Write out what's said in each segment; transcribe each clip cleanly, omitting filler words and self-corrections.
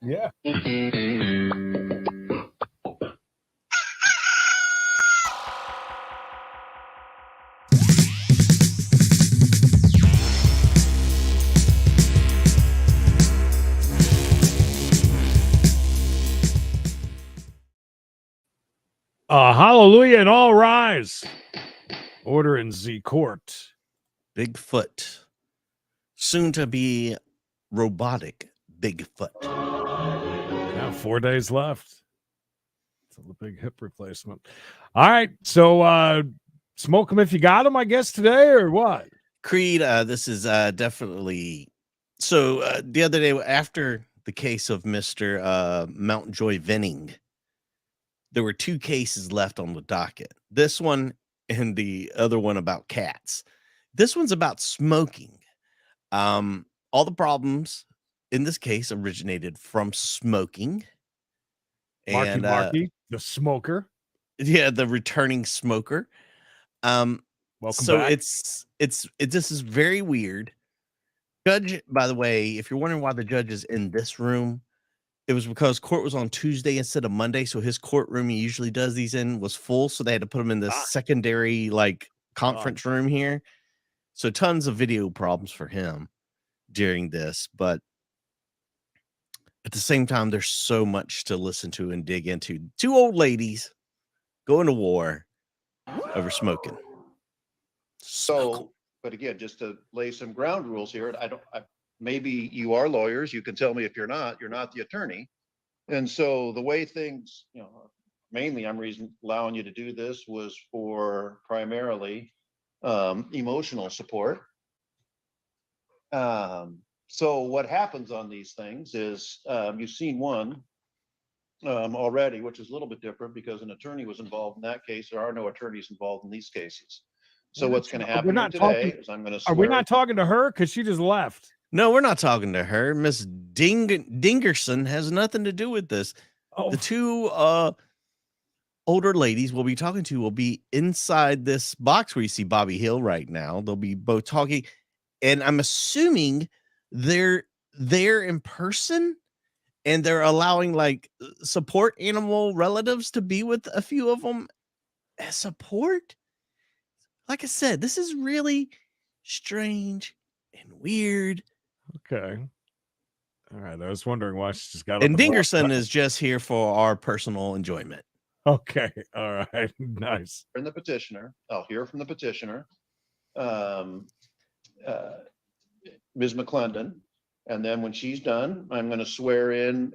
Yeah. Hallelujah and all rise. Order in Z court. Bigfoot. Soon to be robotic Bigfoot. Yeah, 4 days left. So the big hip replacement. All right. So smoke them if you got them, I guess, today, or what? Creed, this is definitely... So the other day, after the case of Mr. Mountjoy Venning, there were 2 cases left on the docket. This one and the other one about cats. This one's about smoking. All the problems in this case originated from smoking. And Marky, the smoker. Yeah, the returning smoker. Welcome so back. This is very weird. Judge, by the way, if you're wondering why the judge is in this room, it was because court was on Tuesday instead of Monday. So his courtroom he usually does these in was full. So they had to put him in this secondary conference room here. So tons of video problems for him during this. But at the same time, there's so much to listen to and dig into. 2 old ladies going to war over smoking. So, but again, just to lay some ground rules here, maybe you are lawyers. You can tell me if you're not the attorney. And so the way things, mainly I'm allowing you to do this was for primarily emotional support. So what happens on these things is you've seen one already, which is a little bit different because an attorney was involved in that case. There are no attorneys involved in these cases. So what's going to happen here today is I'm going to swear. Are we not talking to her? Because she just left. No, we're not talking to her. Miss Dingerson has nothing to do with this. The 2 older ladies we'll be talking to will be inside this box where you see Bobby Hill right now. They'll be both talking. And I'm assuming they're there in person and they're allowing support animal relatives to be with a few of them as support. Like I said, this is really strange and weird. Okay. All right. I was wondering why she just got And Dingerson is just here for our personal enjoyment. Okay. All right. Nice. From the petitioner, I'll hear from the petitioner, Ms. McClendon, and then when she's done, I'm going to swear in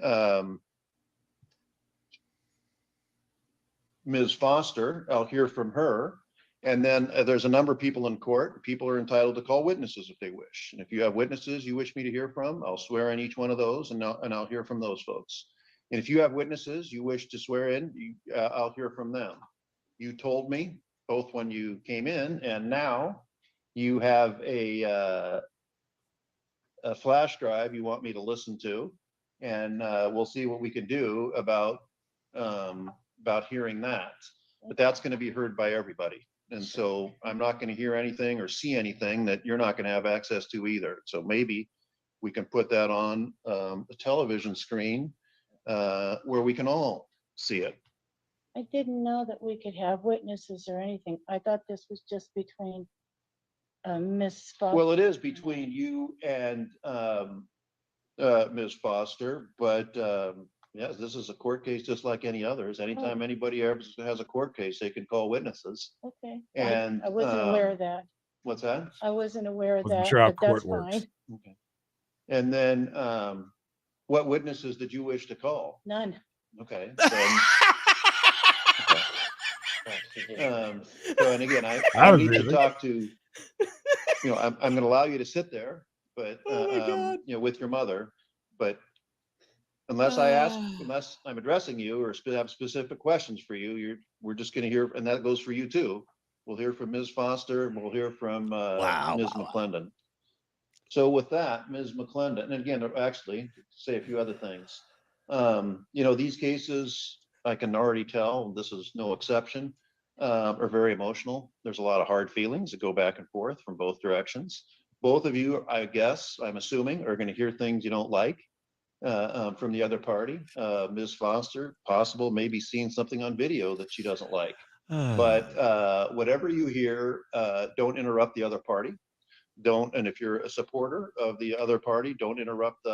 Ms. Foster. I'll hear from her. And then there's a number of people in court. People are entitled to call witnesses if they wish. And if you have witnesses you wish me to hear from, I'll swear in each one of those and I'll hear from those folks. And if you have witnesses you wish to swear in, I'll hear from them. You told me both when you came in and now you have a flash drive you want me to listen to, and we'll see what we can do about hearing that. But that's going to be heard by everybody. And so I'm not going to hear anything or see anything that you're not going to have access to either. So maybe we can put that on the television screen where we can all see it. I didn't know that we could have witnesses or anything. I thought this was just between Ms. Foster. Well, it is between you and Ms. Foster, but yes, this is a court case just like any others. Anytime anybody ever has a court case, they can call witnesses. Okay. And I wasn't aware of that. What's that? I wasn't aware of that, sure how but that's court works. fine. Okay. And then what witnesses did you wish to call? None. Okay. Then, so, and again, I need to talk to, I'm going to allow you to sit there, but with your mother, but unless I'm addressing you or have specific questions for you, we're just going to hear, and that goes for you too. We'll hear from Ms. Foster and we'll hear from Ms. McClendon. So with that, Ms. McClendon, and again, actually say a few other things. These cases, I can already tell, this is no exception, are very emotional. There's a lot of hard feelings that go back and forth from both directions. Both of you, I guess, I'm assuming, are going to hear things you don't like. from the other party. Ms. Foster, possible, maybe seeing something on video that she doesn't like. But whatever you hear, don't interrupt the other party. And if you're a supporter of the other party, don't interrupt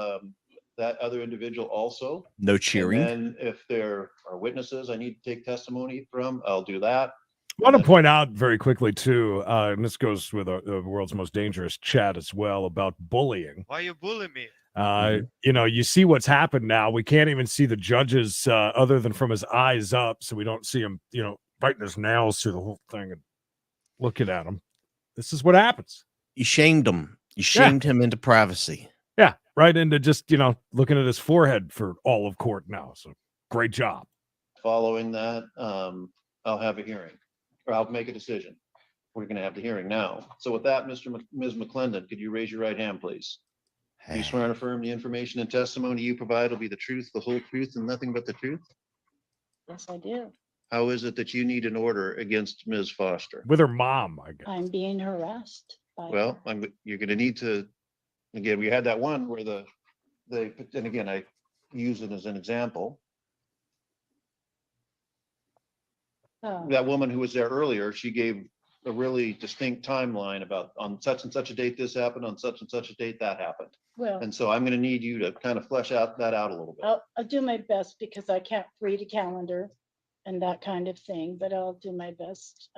that other individual also. No cheering. And then if there are witnesses I need to take testimony from, I'll do that. I want to point out very quickly too, and this goes with the world's most dangerous chat as well, about bullying. Why you bullying me? You know, you see what's happened now. We can't even see the judges other than from his eyes up, so we don't see him, you know, biting his nails through the whole thing and looking at him. This is what happens. You shamed him. You shamed him into privacy. Yeah, right into just, you know, looking at his forehead for all of court now. So great job. Following that, I'll have a hearing, or I'll make a decision. We're going to have the hearing now. So with that, Ms. McClendon, could you raise your right hand, please? Do you swear and affirm the information and testimony you provide will be the truth, the whole truth, and nothing but the truth? Yes, I do. How is it that you need an order against Ms. Foster? With her mom, I guess. I'm being harassed by Well, you're going to need to, again, we had that one where and again, I use it as an example. That woman who was there earlier, she gave a really distinct timeline about on such and such a date this happened, on such and such a date that happened. Well, And so I'm going to need you to kind of flesh that out a little bit. I'll do my best because I can't read a calendar and that kind of thing, but I'll do my best.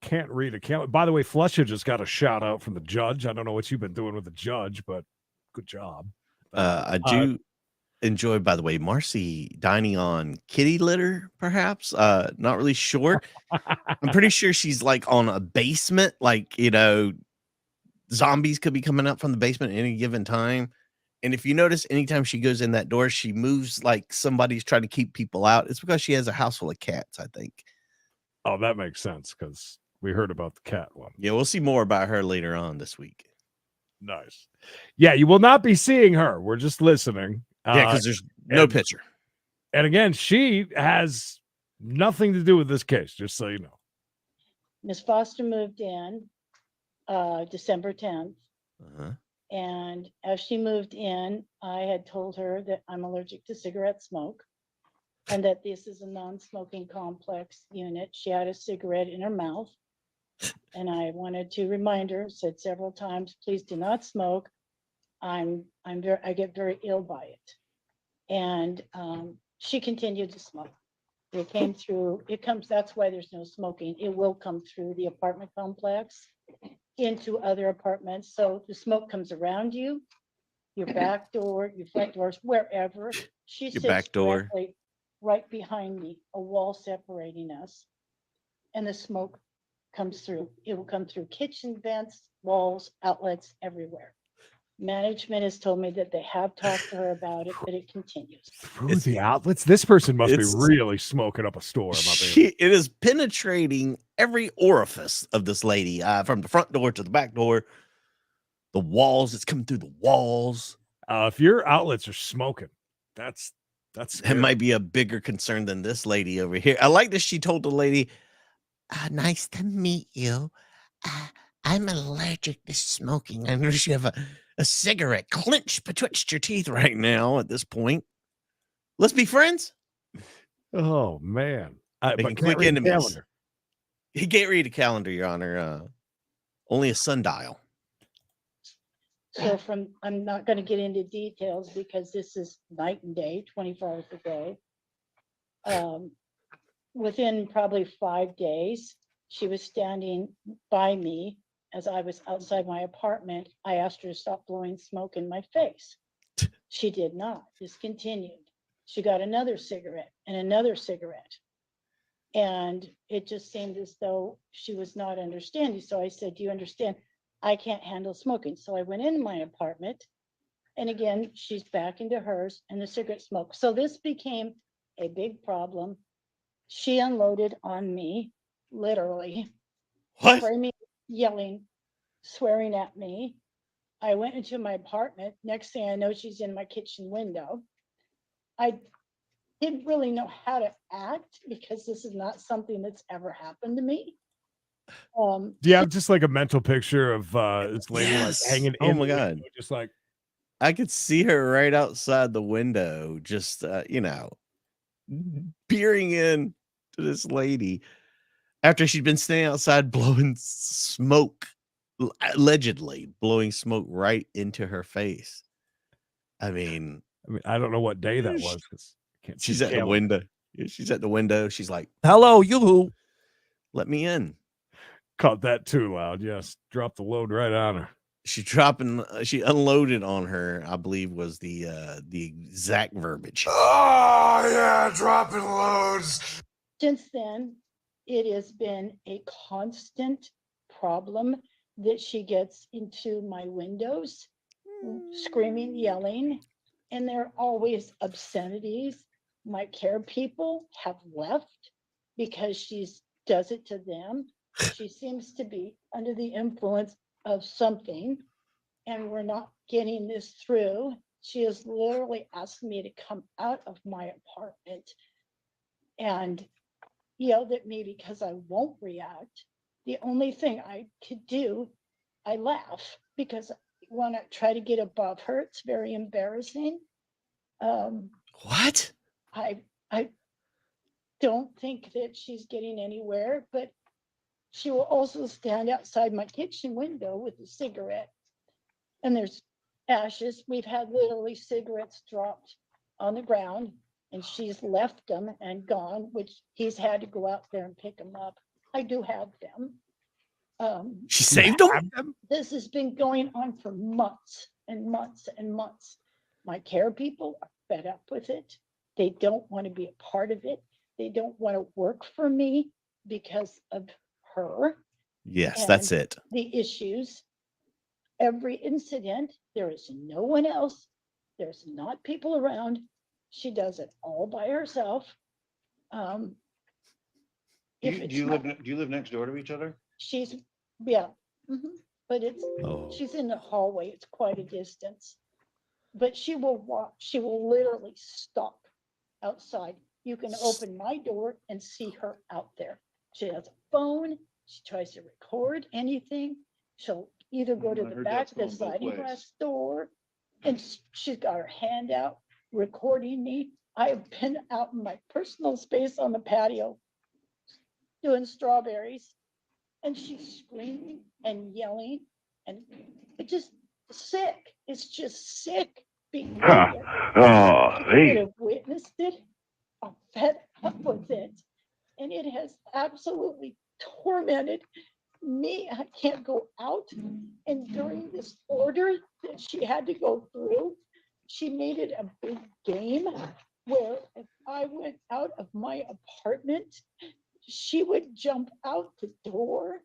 Can't read a calendar. By the way, Fletcher just got a shout out from the judge. I don't know what you've been doing with the judge, but good job. I do enjoy, by the way, Marcy dining on kitty litter, perhaps. Not really sure. I'm pretty sure she's like on a basement, like, you know, zombies could be coming up from the basement at any given time. And if you notice, anytime she goes in that door, she moves like somebody's trying to keep people out. It's because she has a house full of cats, I think. Oh, that makes sense because we heard about the cat one. Yeah, we'll see more about her later on this week. Nice. Yeah, you will not be seeing her. We're just listening. Yeah, because there's no picture. And again, she has nothing to do with this case, just so you know. Ms. Foster moved in December 10th. Uh-huh. And as she moved in, I had told her that I'm allergic to cigarette smoke and that this is a non-smoking complex unit. She had a cigarette in her mouth. And I wanted to remind her, said several times, please do not smoke. I get very ill by it. And she continued to smoke. It came through, that's why there's no smoking. It will come through the apartment complex into other apartments. So the smoke comes around you, your back door, your front doors, wherever. She sits back door. right behind me, a wall separating us. And the smoke comes through. It will come through kitchen vents, walls, outlets, everywhere. Management has told me that they have talked to her about it, but it continues. Through the outlets? This person must be really smoking up a storm. It is penetrating every orifice of this lady, from the front door to the back door, the walls. It's coming through the walls. If your outlets are smoking, that's It might be a bigger concern than this lady over here. I like that she told the lady, nice to meet you. I'm allergic to smoking. I notice you have a cigarette clenched betwixt your teeth right now at this point. Let's be friends. Oh, man. But quick enemies. He can't read a calendar, Your Honor. Only a sundial. So I'm not going to get into details because this is night and day, 24 hours a day. Within probably 5 days, she was standing by me as I was outside my apartment. I asked her to stop blowing smoke in my face. She did not. This continued. She got another cigarette and another cigarette. And it just seemed as though she was not understanding. So I said, do you understand? I can't handle smoking. So I went into my apartment. And again, she's back into hers and the cigarette smoke. So this became a big problem. She unloaded on me, literally. What? Screaming, yelling, swearing at me. I went into my apartment. Next thing I know, she's in my kitchen window. I didn't really know how to act because this is not something that's ever happened to me. Do you have just like a mental picture of this lady like hanging Oh in my the God. window, just like I could see her right outside the window, just peering in to this lady after she'd been standing outside blowing smoke, allegedly blowing smoke right into her face. I mean, I don't know what day that was because I can't see she's the at the calendar. window. Yeah, she's at the window. She's like, Hello, you. let me in. Caught that too loud. Yes, dropped the load right on her. She unloaded on her, I believe was the exact verbiage. Oh, yeah, dropping loads. Since then, it has been a constant problem that she gets into my windows, screaming, yelling, and there are always obscenities. My care people have left because she does it to them. She seems to be under the influence of something, and we're not getting this through. She has literally asked me to come out of my apartment and yelled at me because I won't react. The only thing I could do, I laugh because when I try to get above her, it's very embarrassing. What? I don't think that she's getting anywhere, but she will also stand outside my kitchen window with a cigarette, and there's ashes. We've had literally cigarettes dropped on the ground, and she's left them and gone, which he's had to go out there and pick them up. I do have them. She saved them? This has been going on for months and months and months. My care people are fed up with it. They don't want to be a part of it. They don't want to work for me because of her. Yes, and that's it. The issues. Every incident, there is no one else. There's not people around. She does it all by herself. Do you live next door to each other? She's, yeah, but it's, Oh. she's in the hallway. It's quite a distance. But she will walk, she will literally stop outside. You can open my door and see her out there. She has a phone. She tries to record anything. She'll either go to I the heard back, that's the going both sliding ways. glass door, and she's got her hand out recording me. I have been out in my personal space on the patio doing strawberries, and she's screaming and yelling, and it's just sick. It's just sick being there. Oh, I could have witnessed it. I'm fed up with it, and it has absolutely tormented me. I can't go out, and during this order that she had to go through, she made it a big game where if I went out of my apartment, she would jump out the door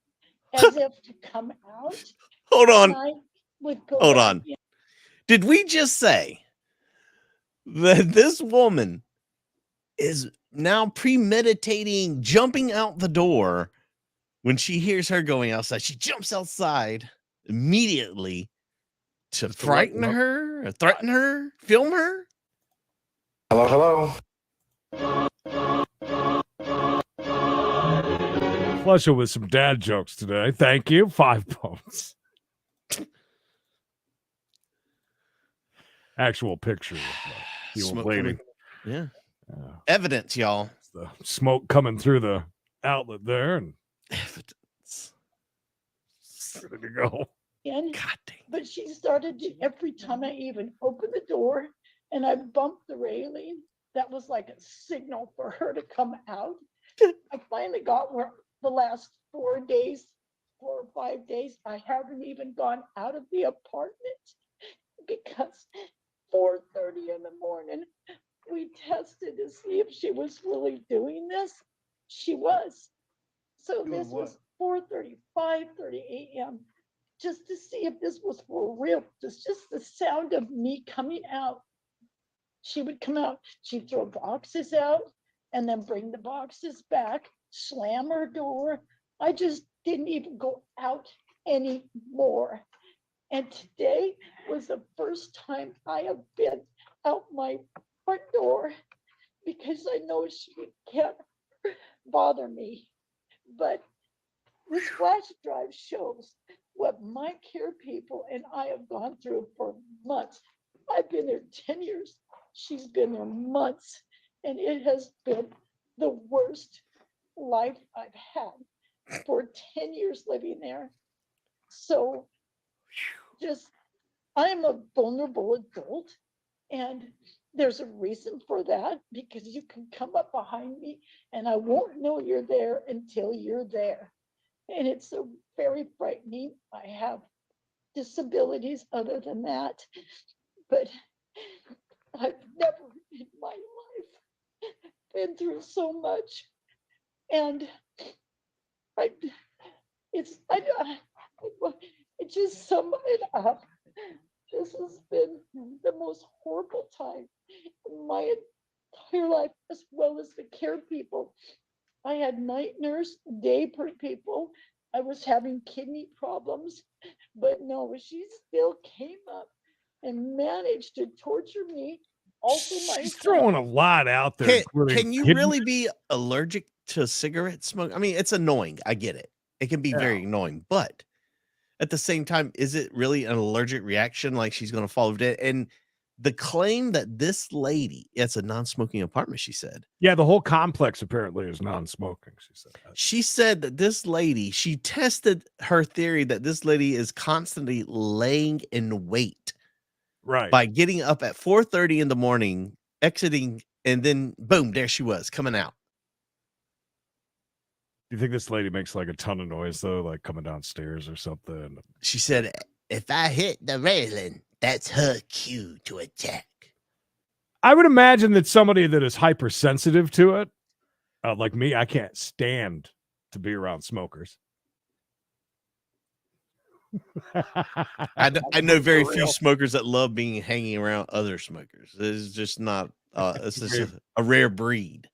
as if to come out. Hold on. I would go Hold back on. Did we just say that this woman is now premeditating jumping out the door when she hears her going outside? She jumps outside immediately to Just to let frighten her, or threaten her, film her. hello. Flush it with some dad jokes today. Thank you. 5 points. Actual picture of the old Smoke lady. coming. Yeah. Evidence, y'all. The smoke coming through the outlet there and Evidence. ready to go. in. God dang. But she started to, every time I even opened the door and I bumped the railing, that was like a signal for her to come out. I finally got where the last 4 days, 4 or 5 days, I haven't even gone out of the apartment because 4:30 in the morning, we tested to see if she was really doing this. She was. So Doing this what? was 4:30, 5:30 a.m. just to see if this was for real. Just the sound of me coming out. She would come out, she'd throw boxes out and then bring the boxes back, slam her door. I just didn't even go out anymore. And today was the first time I have been out my front door because I know she can't bother me. But this flash drive shows what my care people and I have gone through for months. I've been there 10 years. She's been there months, and it has been the worst life I've had for 10 years living there. So just, I'm a vulnerable adult, and there's a reason for that, because you can come up behind me and I won't know you're there until you're there. And it's so very frightening. I have disabilities other than that, but I've never in my life been through so much. And I, it just sum it up. This has been the most horrible time in my entire life, as well as the care people. I had night nurse, day people. I was having kidney problems, but no, she still came up and managed to torture me. Also, my She's throwing a lot out there. Can, including can you hidden- really be allergic to cigarette smoke? I mean, it's annoying. I get it. It can be very annoying, but at the same time, is it really an allergic reaction? Like she's going to fall dead? And the claim that this lady, it's a non-smoking apartment, she said. Yeah, the whole complex apparently is non-smoking. She said that. She said that this lady, she tested her theory that this lady is constantly laying in wait. Right. By getting up at 4:30 in the morning, exiting, and then boom, there she was coming out. Do you think this lady makes like a ton of noise though, like coming downstairs or something? She said, if I hit the railing, that's her cue to attack. I would imagine that somebody that is hypersensitive to it, like me, I can't stand to be around smokers. I know very few smokers that love being hanging around other smokers. It's just not, it's just a rare breed.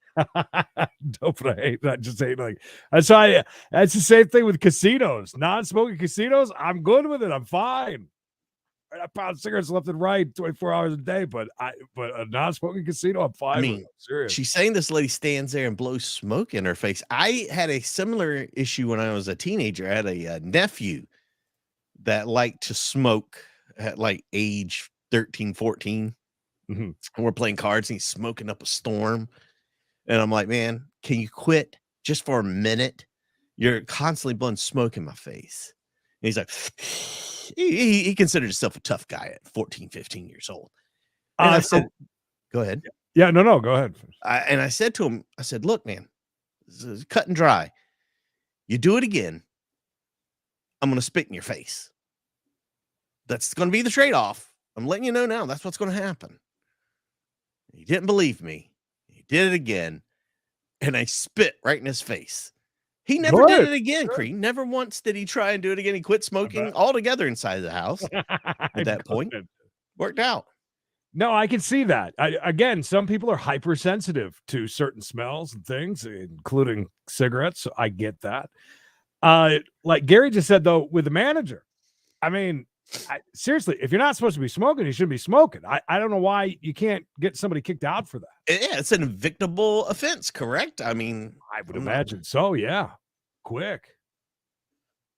Dope, but I hate that. Just hate like that's why. That's the same thing with casinos. Non-smoking casinos, I'm good with it. I'm fine. I pound cigarettes left and right, 24 hours a day. But a non-smoking casino, I'm fine. I mean, with it. Serious. she's saying this lady stands there and blows smoke in her face. I had a similar issue when I was a teenager. I had a nephew that liked to smoke at like age 13, 14. Mm-hmm. And we're playing cards and he's smoking up a storm. And I'm like, man, can you quit just for a minute? You're constantly blowing smoke in my face. And he's like, he considered himself a tough guy at 14, 15 years old. And I said, go ahead. Yeah, no, go ahead. And I said to him, I said, look, man, this is cut and dry. You do it again, I'm going to spit in your face. That's going to be the trade-off. I'm letting you know now. That's what's going to happen. He didn't believe me. He did it again. And I spit right in his face. He never did it again, Cree. Never once did he try and do it again. He quit smoking altogether inside the house at that point. Worked out. No, I can see that. Again, some people are hypersensitive to certain smells and things, including cigarettes. So I get that. Like Gary just said, though, with the manager, I mean, seriously, if you're not supposed to be smoking, you shouldn't be smoking. I don't know why you can't get somebody kicked out for that. Yeah, it's an evictable offense, correct? I mean, I would imagine so. Yeah, quick.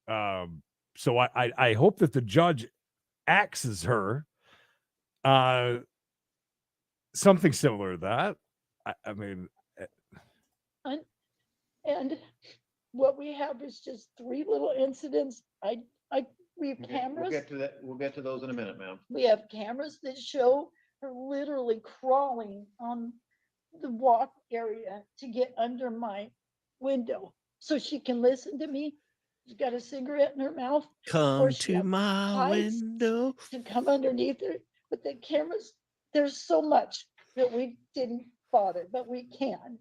So I hope that the judge axes her. Something similar to that. I mean, and what we have is just 3 little incidents. We have cameras. We'll get to those in a minute, ma'am. We have cameras that show her literally crawling on the walk area to get under my window so she can listen to me. She's got a cigarette in her mouth. Come to my window. To come underneath her. But the cameras, there's so much that we didn't bother, but we can.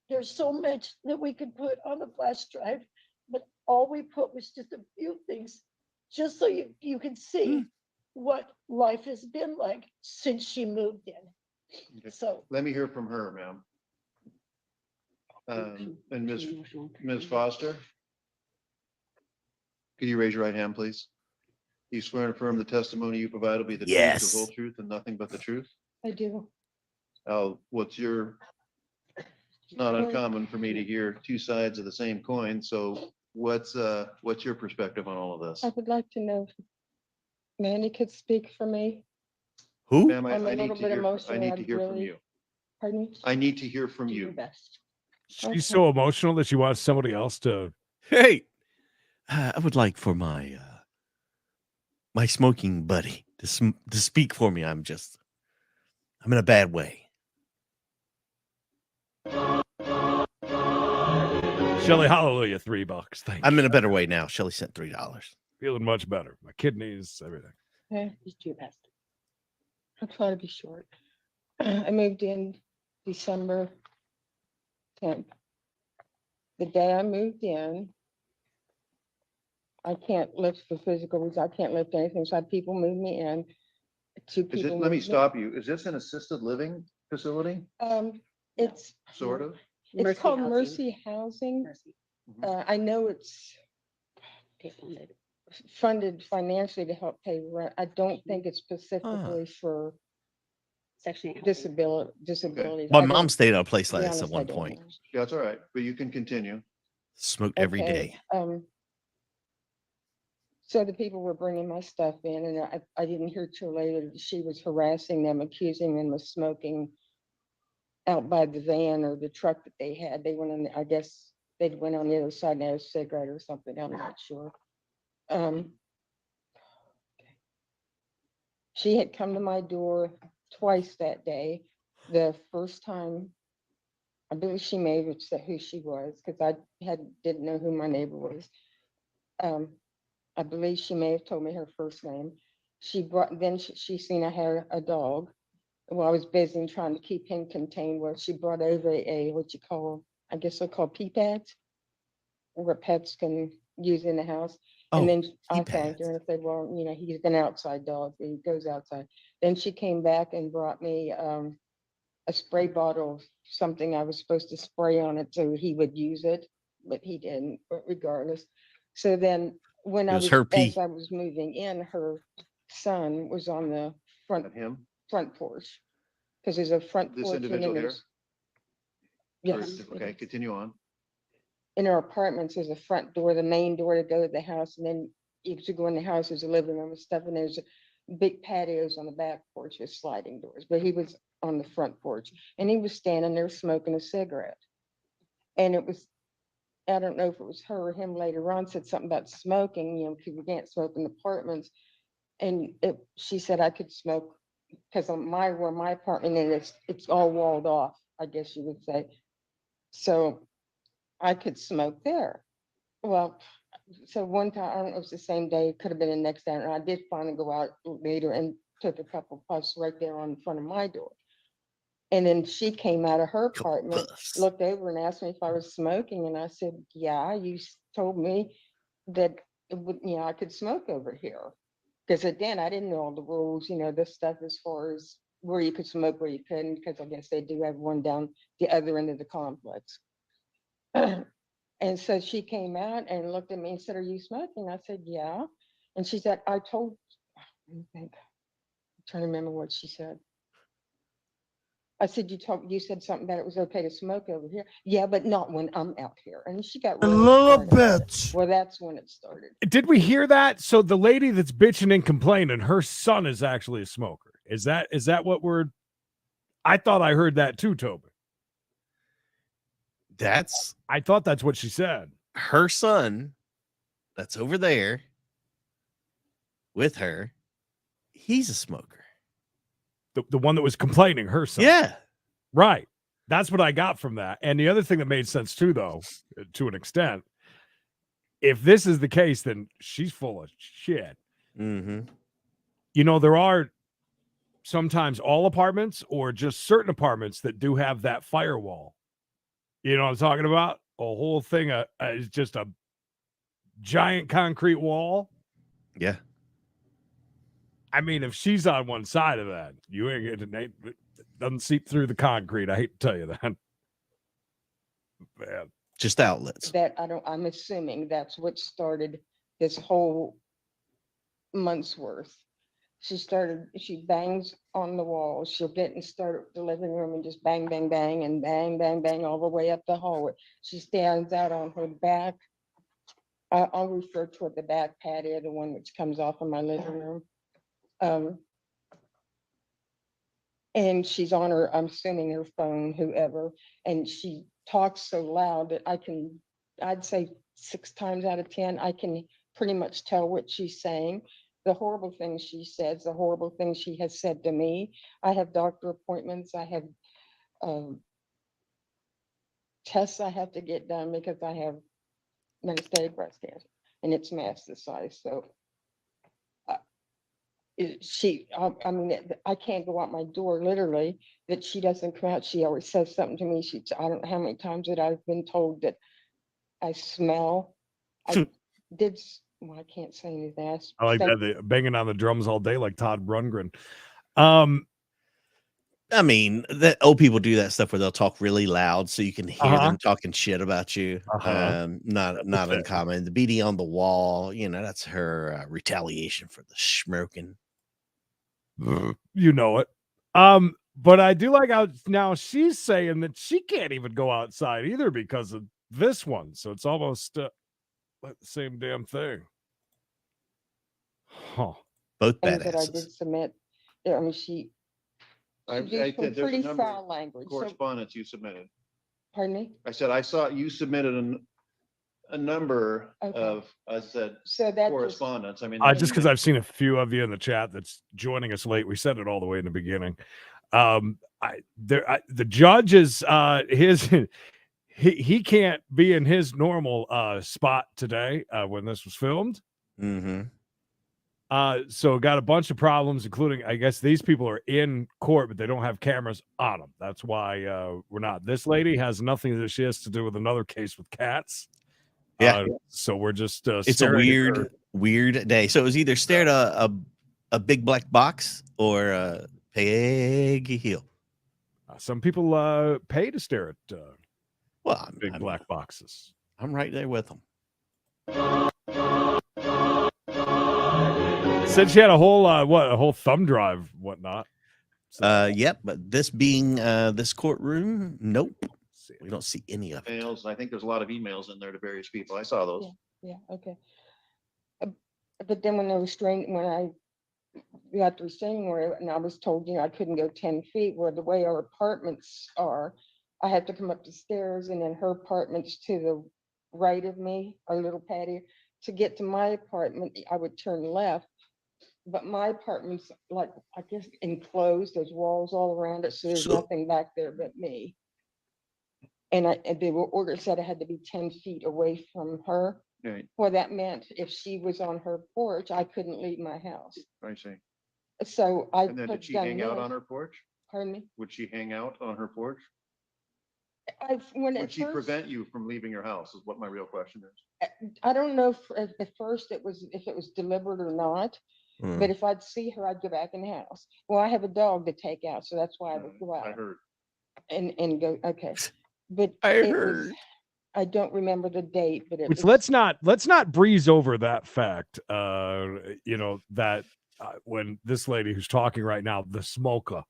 There's so much that we could put on the flash drive, but all we put was just a few things, just so you can see what life has been like since she moved in. Okay. So let me hear from her, ma'am. And Ms. Foster, could you raise your right hand, please? You swear and affirm the testimony you provide will be the truth, the whole truth, and nothing but the truth? I do. It's not uncommon for me to hear 2 sides of the same coin. So what's your perspective on all of this? I would like to know if Mandy could speak for me. Who? Ma'am, I'm a I need little to bit hear, I emotional. need to I'd hear from really- you. Pardon me? I need to hear from Do your you. best. She's Okay. so emotional that she wants somebody else to. Hey, I would like for my my smoking buddy to speak for me. I'm in a bad way. Shelly, hallelujah, $3. Thank I'm you. in a better way now. Shelly sent $3. Feeling much better. My kidneys, everything. Okay, just do your best. I'll try to be short. I moved in December 10th. The day I moved in, I can't lift for physical reasons. I can't lift anything. So I had people move me in. Two Is people. it, let me moved stop you. Is this an assisted living facility? It's, Sort of? it's called Mercy Housing. I know it's funded financially to help pay rent. I don't think it's specifically for disabilities. My I don't- mom stayed at a place to be like this at honest, I one don't point. know. Yeah, that's all right, but you can continue. Smoked every day. So the people were bringing my stuff in and I didn't hear till later that she was harassing them, accusing them of smoking out by the van or the truck that they had. They went on, I guess they went on the other side and had a cigarette or something. I'm not sure. She had come to my door twice that day. The first time, I believe she may have said who she was because I didn't know who my neighbor was. I believe she may have told me her first name. Then she seen I had a dog. Well, I was busy trying to keep him contained. Well, she brought over what you call, I guess they're called pee pads, where pets can use in the house. Oh, And then I pee thanked her pads. and said, well, he's an outside dog. He goes outside. Then she came back and brought me a spray bottle of something I was supposed to spray on it so he would use it, but he didn't, but regardless. So then when It I was was, her as pee. I was moving in, her son was on the At him? front porch. Because there's a front This porch and then individual here? there's. Or- Yes. Okay, continue on. In our apartments, there's a front door, the main door to go to the house, and then to go in the house, there's a living room and stuff, and there's big patios on the back porch with sliding doors, but he was on the front porch, and he was standing there smoking a cigarette. And it was, I don't know if it was her or him later on, said something about smoking, because we can't smoke in apartments. And she said I could smoke, because on where my apartment is, it's all walled off, I guess you would say. So I could smoke there. Well, so one time, I don't know if it's the same day, it could have been the next day, and I did finally go out later and took a couple puffs right there on front of my door. And then she came out of her apartment, Puffs. looked over and asked me if I was smoking, and I said, yeah, you told me that it would, I could smoke over here. Because again, I didn't know all the rules, this stuff as far as where you could smoke, where you couldn't, because I guess they do have one down the other end of the complex. And so she came out and looked at me and said, are you smoking? I said, yeah. And she said, I'm trying to remember what she said. I said, you said something about it was okay to smoke over here. Yeah, but not when I'm out here. And she got really Little upset about it. bitch. Well, that's when it started. Did we hear that? So the lady that's bitching and complaining, her son is actually a smoker. Is that what we're? I thought I heard that too, Toby. I thought that's what she said. Her son that's over there with her, he's a smoker. The one that was complaining, her son. Yeah. Right. That's what I got from that. And the other thing that made sense too, though, to an extent, if this is the case, then she's full of shit. Mm-hmm. There are sometimes all apartments or just certain apartments that do have that firewall. You know what I'm talking about? A whole thing is just a giant concrete wall. Yeah. I mean, if she's on one side of that, you ain't getting it doesn't seep through the concrete. I hate to tell you that. Man. Just outlets. I'm assuming that's what started this whole month's worth. She bangs on the walls. She'll get and start at the living room and just bang, bang, bang, and bang, bang, bang, all the way up the hallway. She stands out on her back. I'll refer to it the back patio, the one which comes off of my living room. And she's on her, I'm assuming her phone, whoever, and she talks so loud that I'd say 6 times out of 10, I can pretty much tell what she's saying. The horrible things she says, the horrible things she has said to me. I have doctor appointments. I have tests I have to get done because I have metastatic breast cancer and it's metastasized. So I mean, I can't go out my door literally that she doesn't come out. She always says something to me. I don't know how many times that I've been told that I smell. I did, well, I can't say anything. I like that, they banging on the drums all day like Todd Rundgren. I mean, that old people do that stuff where they'll talk really loud so you can hear them talking shit about you. Not uncommon. The beating on the wall, you know, that's her retaliation for the smoking. You know it. But I do like how now she's saying that she can't even go outside either because of this one. So it's almost like the same damn thing. Huh. Both things that I badasses. did submit. I mean, she used some there's a pretty number foul language. So, correspondence you submitted. pardon me? I said, I saw you submitted a number Okay. of, I said, So that just, correspondence. I mean, Just because I've seen a few of you in the chat that's joining us late. We said it all the way in the beginning. The judge is he can't be in his normal spot today when this was filmed. Mm-hmm. So got a bunch of problems, including, I guess these people are in court, but they don't have cameras on them. That's why we're not. This lady has nothing that she has to do with another case with cats. Yeah. So we're just It's a weird day. So it was either stare at a big black box or Peggy Hill. Some people pay to stare at big black boxes. I'm right there with them. Said she had a whole thumb drive, whatnot. So, yep, but this being this courtroom, nope. We don't see any of it. emails. I think there's a lot of emails in there to various people. I saw those. yeah, okay. But then when I got the restraining order and I was told, you know, I couldn't go 10 feet where the way our apartments are, I had to come up the stairs and then her apartment's to the right of me, our little patio. To get to my apartment, I would turn left. But my apartment's like, I guess, enclosed. There's walls all around it, so there's nothing back there but me. And the order said I had to be 10 feet away from her. Right. Well, that meant if she was on her porch, I couldn't leave my house. I see. So I And then did she hang out on her porch? Pardon me? Would she hang out on her porch? Would she prevent you from leaving your house is what my real question is. I don't know if at first if it was deliberate or not. But if I'd see her, I'd go back in the house. Well, I have a dog to take out, so that's why I would go out. I heard. And go, okay. But I don't remember the date, but it which was, let's not breeze over that fact. You know, that when this lady who's talking right now, the smoker,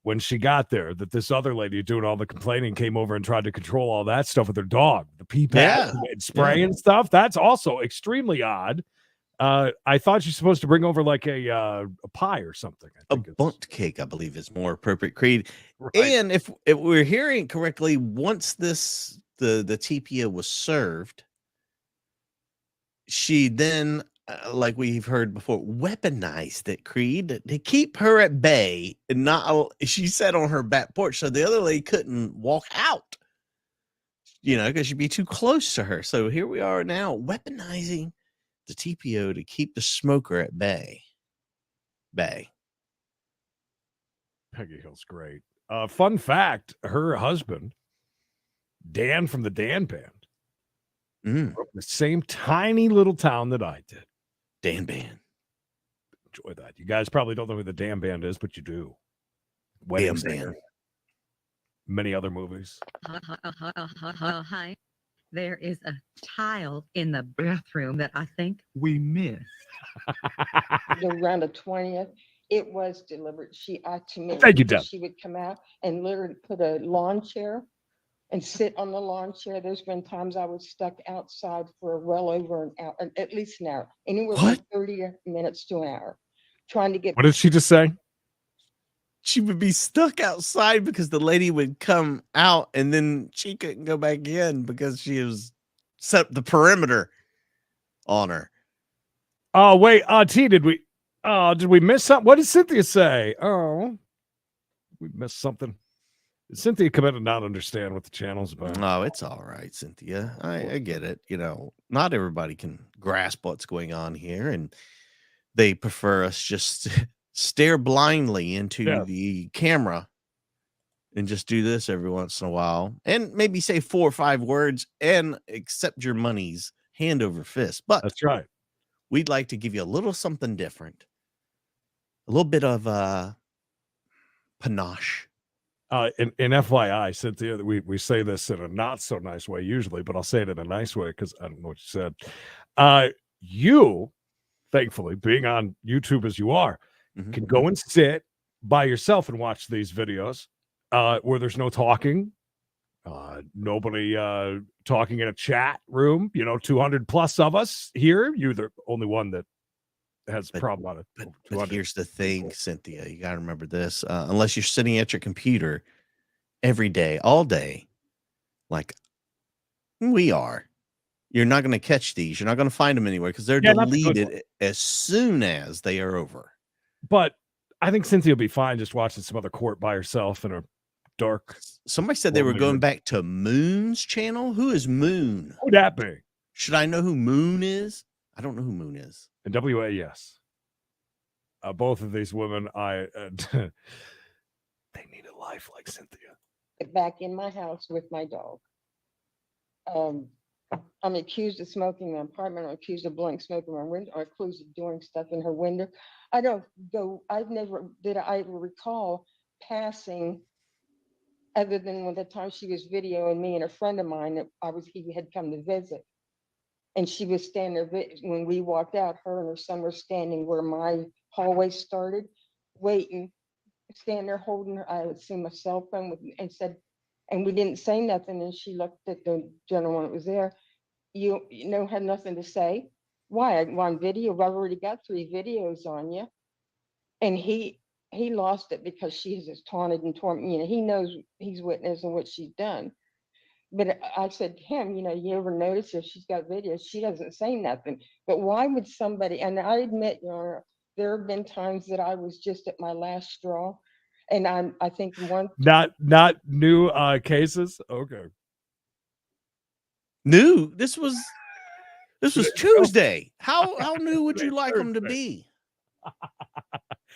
when she got there, that this other lady doing all the complaining came over and tried to control all that stuff with her dog, the pee pad and spray and stuff. That's also extremely odd. I thought she's supposed to bring over like a pie or something. A bundt cake, I believe, is more appropriate. Creed. Right. And if we're hearing correctly, once the TPO was served, she then, like we've heard before, weaponized it, Creed, to keep her at bay and not. She sat on her back porch, so the other lady couldn't walk out. You know, because she'd be too close to her. So here we are now, weaponizing the TPO to keep the smoker at bay. Peggy Hill's great. Fun fact, her husband, Dan from the Dan Band, grew up in the same tiny little town that I did. Dan Band. Enjoy that. You guys probably don't know who the Dan Band is, but you do. Wedding Singer. Many other movies. Hi. There is a tile in the bathroom that I think we missed. around the 20th, it was deliberate. To me, Thank you, Deb. she would come out and literally put a lawn chair and sit on the lawn chair. There's been times I was stuck outside for well over an hour, at least an hour, anywhere from 30 minutes to an hour, trying to get. What did she just say? she would be stuck outside because the lady would come out and then she couldn't go back in because she was set up the perimeter on her. Oh, wait, T, did we miss something? What did Cynthia say? Oh, we missed something. Did Cynthia come in and not understand what the channel's about? No, it's all right, Cynthia. I get it. You know, not everybody can grasp what's going on here, and they prefer us just stare blindly into Yes. the camera and just do this every once in a while and maybe say 4 or 5 words and accept your monies hand over fist. But That's right. we'd like to give you a little something different, a little bit of panache. In FYI, Cynthia, we say this in a not so nice way usually, but I'll say it in a nice way because I don't know what you said. You, thankfully, being on YouTube as you are, can go and sit by yourself and watch these videos where there's no talking, nobody talking in a chat room. 200 plus of us here. You're the only one that has a problem on it. But here's the thing, Cynthia, you got to remember this. Unless you're sitting at your computer every day, all day, like we are, you're not going to catch these. You're not going to find them anywhere because they're deleted as soon as they are over. But I think Cynthia will be fine just watching some other court by herself in a dark. Somebody said they were going back to Moon's channel. Who is Moon? Who would that be? Should I know who Moon is? I don't know who Moon is. And WA, yes. Both of these women, they need a life like Cynthia. Back in my house with my dog. I'm accused of smoking in my apartment. I'm accused of blowing smoke in my window. I'm accused of doing stuff in her window. I never recall passing, other than when the time she was videoing me and a friend of mine that he had come to visit. And she was standing there when we walked out, her and her son were standing where my hallway started, waiting, standing there holding her, I assume, a cell phone and said, and we didn't say nothing. And she looked at the gentleman that was there. You had nothing to say. Why? I'm on video. I've already got 3 videos on you. And he lost it because she's just taunted and tormented. He knows he's witnessing what she's done. But I said to him, you ever notice if she's got videos, she doesn't say nothing. But why would somebody, and I admit, Your Honor, there have been times that I was just at my last straw. And I think not new cases. Okay. New. This was Tuesday. How new would you like them to be?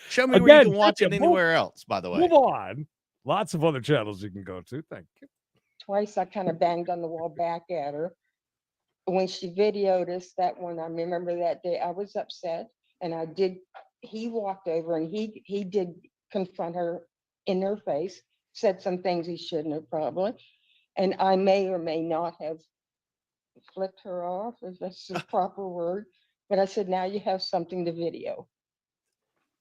Show me where you can watch it anywhere else, by the way. Move on. Lots of other channels you can go to. Thank you. Twice I kind of banged on the wall back at her. When she videoed us, that one, I remember that day, I was upset. And he walked over and he did confront her in her face, said some things he shouldn't have probably. And I may or may not have flipped her off, if that's the proper word. But I said, now you have something to video.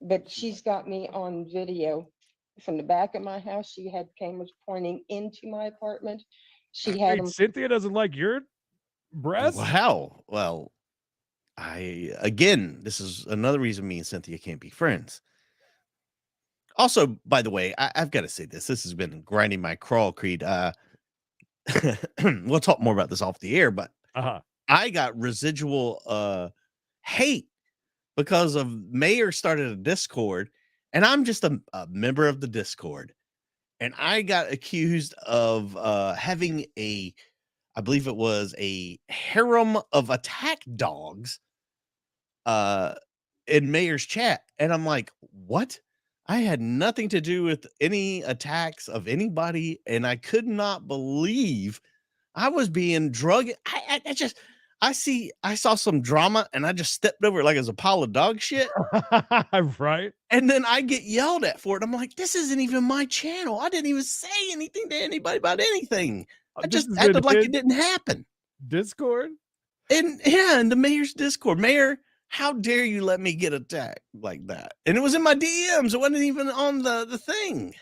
But she's got me on video from the back of my house. She had cameras pointing into my apartment. She had them. Cynthia doesn't like your breasts? Wow. Well, this is another reason me and Cynthia can't be friends. Also, by the way, I've got to say this. This has been grinding my crawl, Creed. We'll talk more about this off the air, but I got residual hate because of Mayor started a Discord, and I'm just a member of the Discord. And I got accused of having I believe it was a harem of attack dogs in Mayor's chat. And I'm like, what? I had nothing to do with any attacks of anybody. And I could not believe I was being drugged. I saw some drama and I just stepped over it like it was a pile of dog shit. Right. And then I get yelled at for it. I'm like, this isn't even my channel. I didn't even say anything to anybody about anything. I just acted like it didn't happen. Discord? And yeah, in the mayor's Discord. Mayor, how dare you let me get attacked like that? And it was in my DMs. It wasn't even on the thing.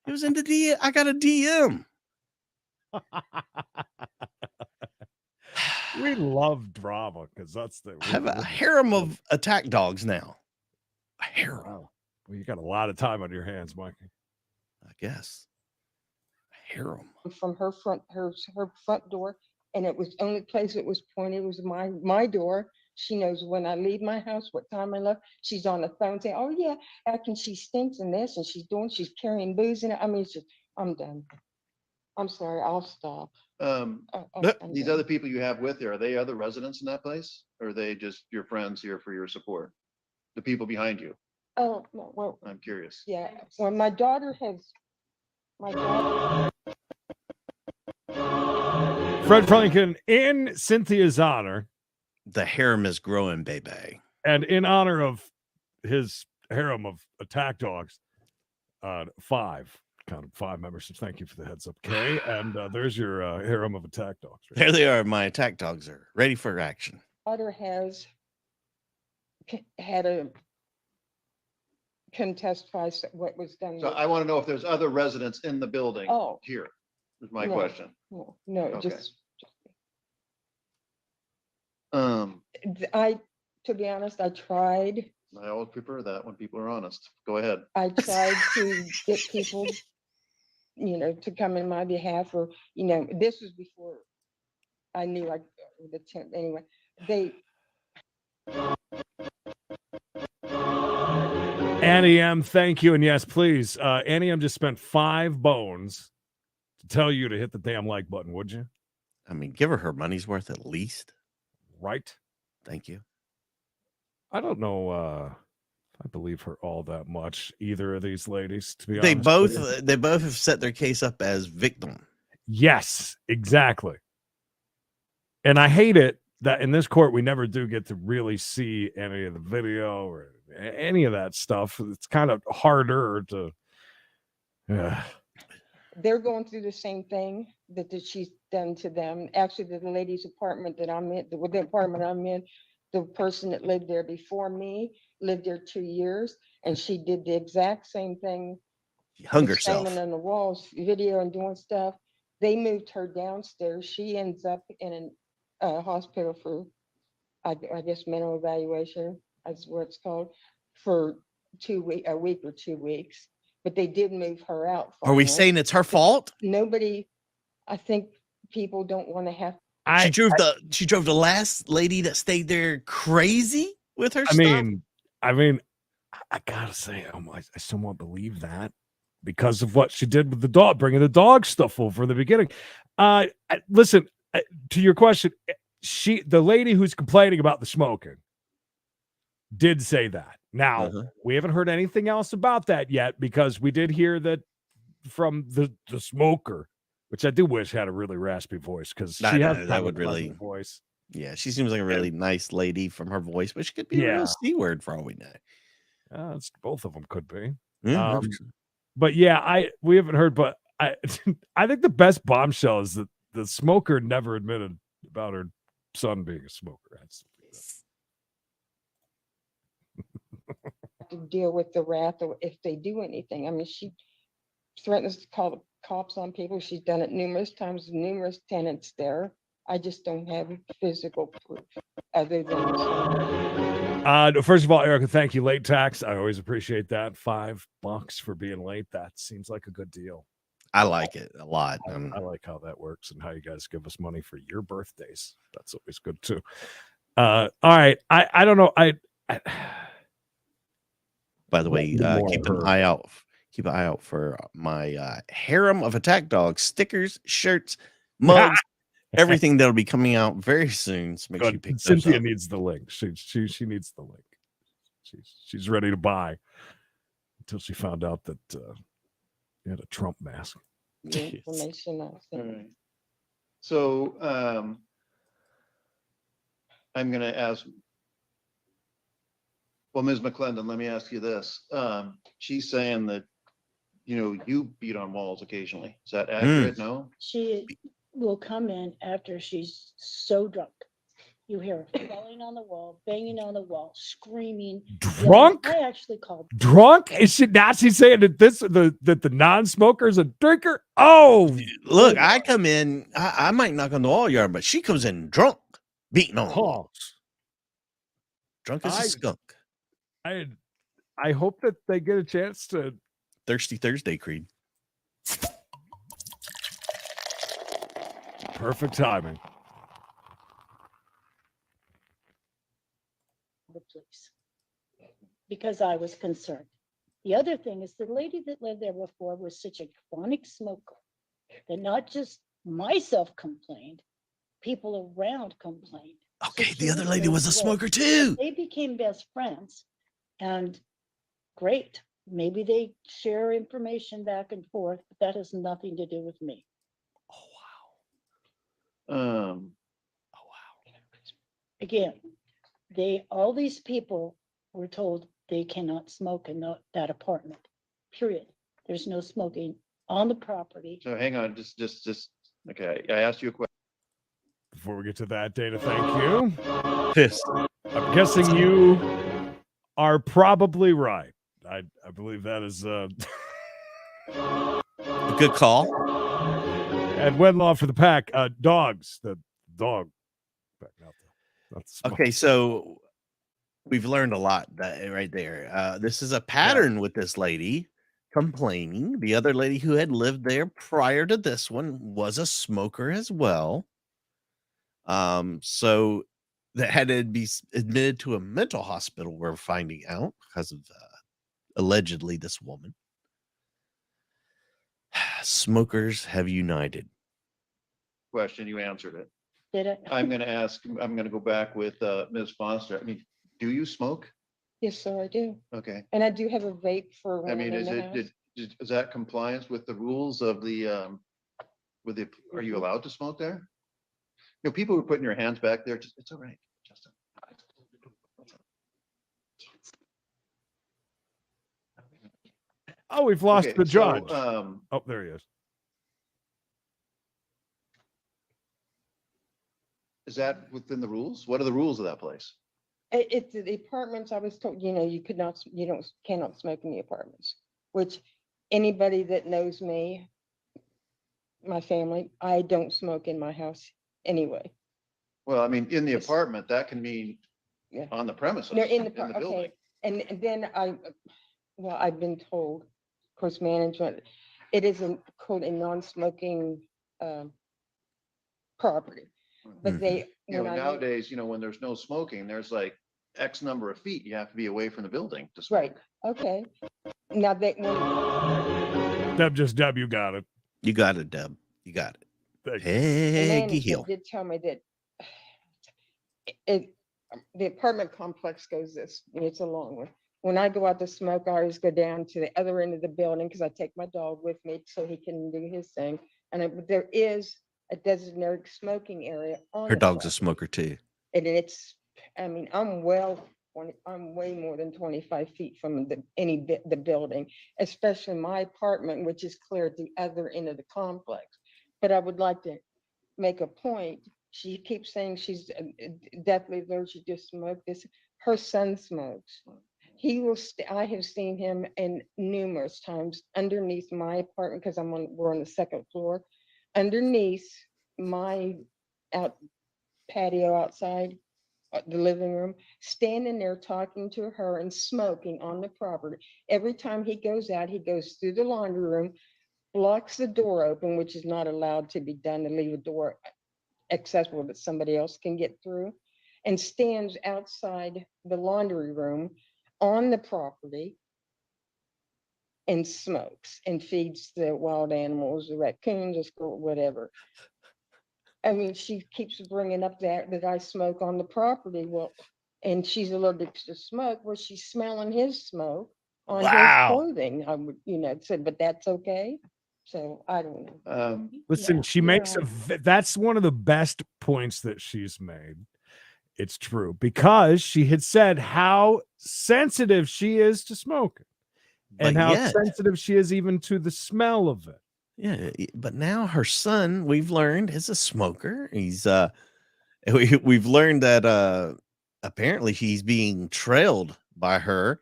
It was in the DM. I got a DM. We love drama because that's I have a harem of attack dogs now. A harem. Wow. Well, you got a lot of time on your hands, Mikey. I guess. Harem. From her front door, and it was the only place it was pointed was my door. She knows when I leave my house, what time I left. She's on the phone saying, "Oh yeah, acting she stinks and this, and she's carrying booze in it." I mean, it's just, I'm done. I'm sorry, I'll stop. I'm These done. other people you have with you, are they other residents in that place? Or are they just your friends here for your support? The people behind you? Oh, no, well, I'm curious. yeah, when my daughter, Fred Franklin, in Cynthia's honor, The harem is growing, baby. and in honor of his harem of attack dogs, 5 memberships. Thank you for the heads up, Kay. And there's your harem of attack dogs. Right? There they are. My attack dogs are ready for action. daughter has had a can testify what was done. So with- I want to know if there's other residents in the building Oh, here, is my No. question. no, Okay. just, to be honest, I tried I always prefer that when people are honest. Go ahead. to get people, to come in my behalf, or, this was before I knew the 10th, anyway, Annie M, thank you. And yes, please. Annie M just spent 5 bones to tell you to hit the damn like button, would you? I mean, give her money's worth at least. Right? Thank you. I don't know if I believe her all that much, either of these ladies, to be They honest. with you. both have set their case up as victim. Yes, exactly. And I hate it that in this court we never do get to really see any of the video or any of that stuff. It's kind of harder to they're going through the same thing that she's done to them. Actually, the lady's apartment that I'm in, the apartment I'm in, the person that lived there before me lived there 2 years, and she did the exact same thing. She hung was herself. Standing on the walls, video and doing stuff. They moved her downstairs. She ends up in a hospital for, I guess, mental evaluation, that's what it's called, for a week or 2 weeks. But they did move her out. Are we finally. saying it's her fault? Nobody, I think people don't want to have. She drove the last lady that stayed there crazy with her I stuff. mean, I gotta say, I still won't believe that because of what she did with the dog, bringing the dog stuff over in the beginning. Listen, to your question, the lady who's complaining about the smoking did say that. Now, we haven't heard anything else about that yet because we did hear that from the smoker, which I do wish had a really raspy voice because she has that would really voice. Yeah, she seems like a really nice lady from her voice, but she could be a real C word for all we know. Both of them could be. Yeah, But yeah, we haven't heard, but I think the best bombshell is that the smoker never admitted about her son being a smoker. To deal with the wrath or if they do anything. I mean, she threatens to call the cops on people. She's done it numerous times, numerous tenants there. I just don't have physical proof other than. First of all, Erica, thank you. Late tax. I always appreciate that. $5 for being late. That seems like a good deal. I like it a lot. I like how that works and how you guys give us money for your birthdays. That's always good too. All right. I don't know. By the way, keep an eye out. Keep an eye out for my harem of attack dogs stickers, shirts, mugs, everything that'll be coming out very soon. So make sure you pick those Cynthia up. needs the link. She needs the link. She's ready to buy until she found out that you had a Trump mask. The information I All sent. right. So I'm going to ask. Well, Ms. McClendon, let me ask you this. She's saying that, you beat on walls occasionally. Is that accurate? No? She will come in after she's so drunk. You hear her falling on the wall, banging on the wall, screaming. Drunk? yelling. I actually called. Drunk? Is she now? She's saying that that the non-smoker is a drinker? Oh, Look, I come in. I might knock on the wall yard, but she comes in drunk, beating on the walls. Drunk as a skunk. I I hope that they get a chance to. Thirsty Thursday, Creed. Perfect timing. The police. Because I was concerned. The other thing is the lady that lived there before was such a chronic smoker that not just myself complained, people around complained. So Okay, she the other was lady going was a away. smoker too. They became best friends, and great. Maybe they share information back and forth, but that has nothing to do with me. Oh Um, wow. Again, all these people were told they cannot smoke in that apartment, period. There's no smoking on the property. so hang on, just, okay, I asked you a question. Before we get to that, Dana, thank you. Pissed. I'm guessing you are probably right. I believe that is A good call. and Wenlaw for the pack. Dogs, the dog. Not the smoke. Okay, so we've learned a lot right there. This is a pattern with this lady complaining. The other lady who had lived there prior to this one was a smoker as well. So that had to be admitted to a mental hospital, we're finding out, because of allegedly this woman. Smokers have united. Question, you answered it. Did it? I'm gonna go back with Ms. Foster. I mean, do you smoke? Yes, sir, I do. Okay. And I do have a vape for I one mean, in is the it, house. is that compliance with the rules of the, are you allowed to smoke there? You know, people who are putting your hands back there, just, it's all right, Justin. Oh, we've lost Okay, the so, judge. Oh, there he is. is that within the rules? What are the rules of that place? It's the apartments, I was told, you could not, cannot smoke in the apartments, which anybody that knows me, my family, I don't smoke in my house anyway. Well, I mean, in the Yes. apartment, that can mean Yeah. on the premises, They're in in the the, building. okay, and then I've been told, of course, management, it isn't called a non-smoking property, but they, You know, when I, nowadays, you know, when there's no smoking, there's like X number of feet, you have to be away from the building to smoke. right, okay. Now they, when Deb, you got it. You got it, Deb. You got it. Thank you. Peggy management Hill. did tell me that the apartment complex goes this, it's a long one. When I go out to smoke, I always go down to the other end of the building because I take my dog with me so he can do his thing. And there is a designated smoking area on Her the dog's a property. smoker too. And it's, I mean, I'm way more than 25 feet from the building, especially my apartment, which is clear at the other end of the complex. But I would like to make a point. She keeps saying she's definitely allergic to smoke. Her son smokes. I have seen him in numerous times underneath my apartment because we're on the second floor, underneath my patio outside the living room, standing there talking to her and smoking on the property. Every time he goes out, he goes through the laundry room, blocks the door open, which is not allowed to be done, to leave a door accessible that somebody else can get through, and stands outside the laundry room on the property and smokes and feeds the wild animals, the raccoons, the squirrel, whatever. I mean, she keeps bringing up that I smoke on the property. Well, and she's allergic to smoke. Well, she's smelling his smoke on his Wow. clothing. I would, said, but that's okay. So I don't know. Listen, Yeah, she makes yeah. that's one of the best points that she's made. It's true because she had said how sensitive she is to smoking and But how yet, sensitive she is even to the smell of it. yeah, but now her son, we've learned, is a smoker. He's we've learned that apparently he's being trailed by her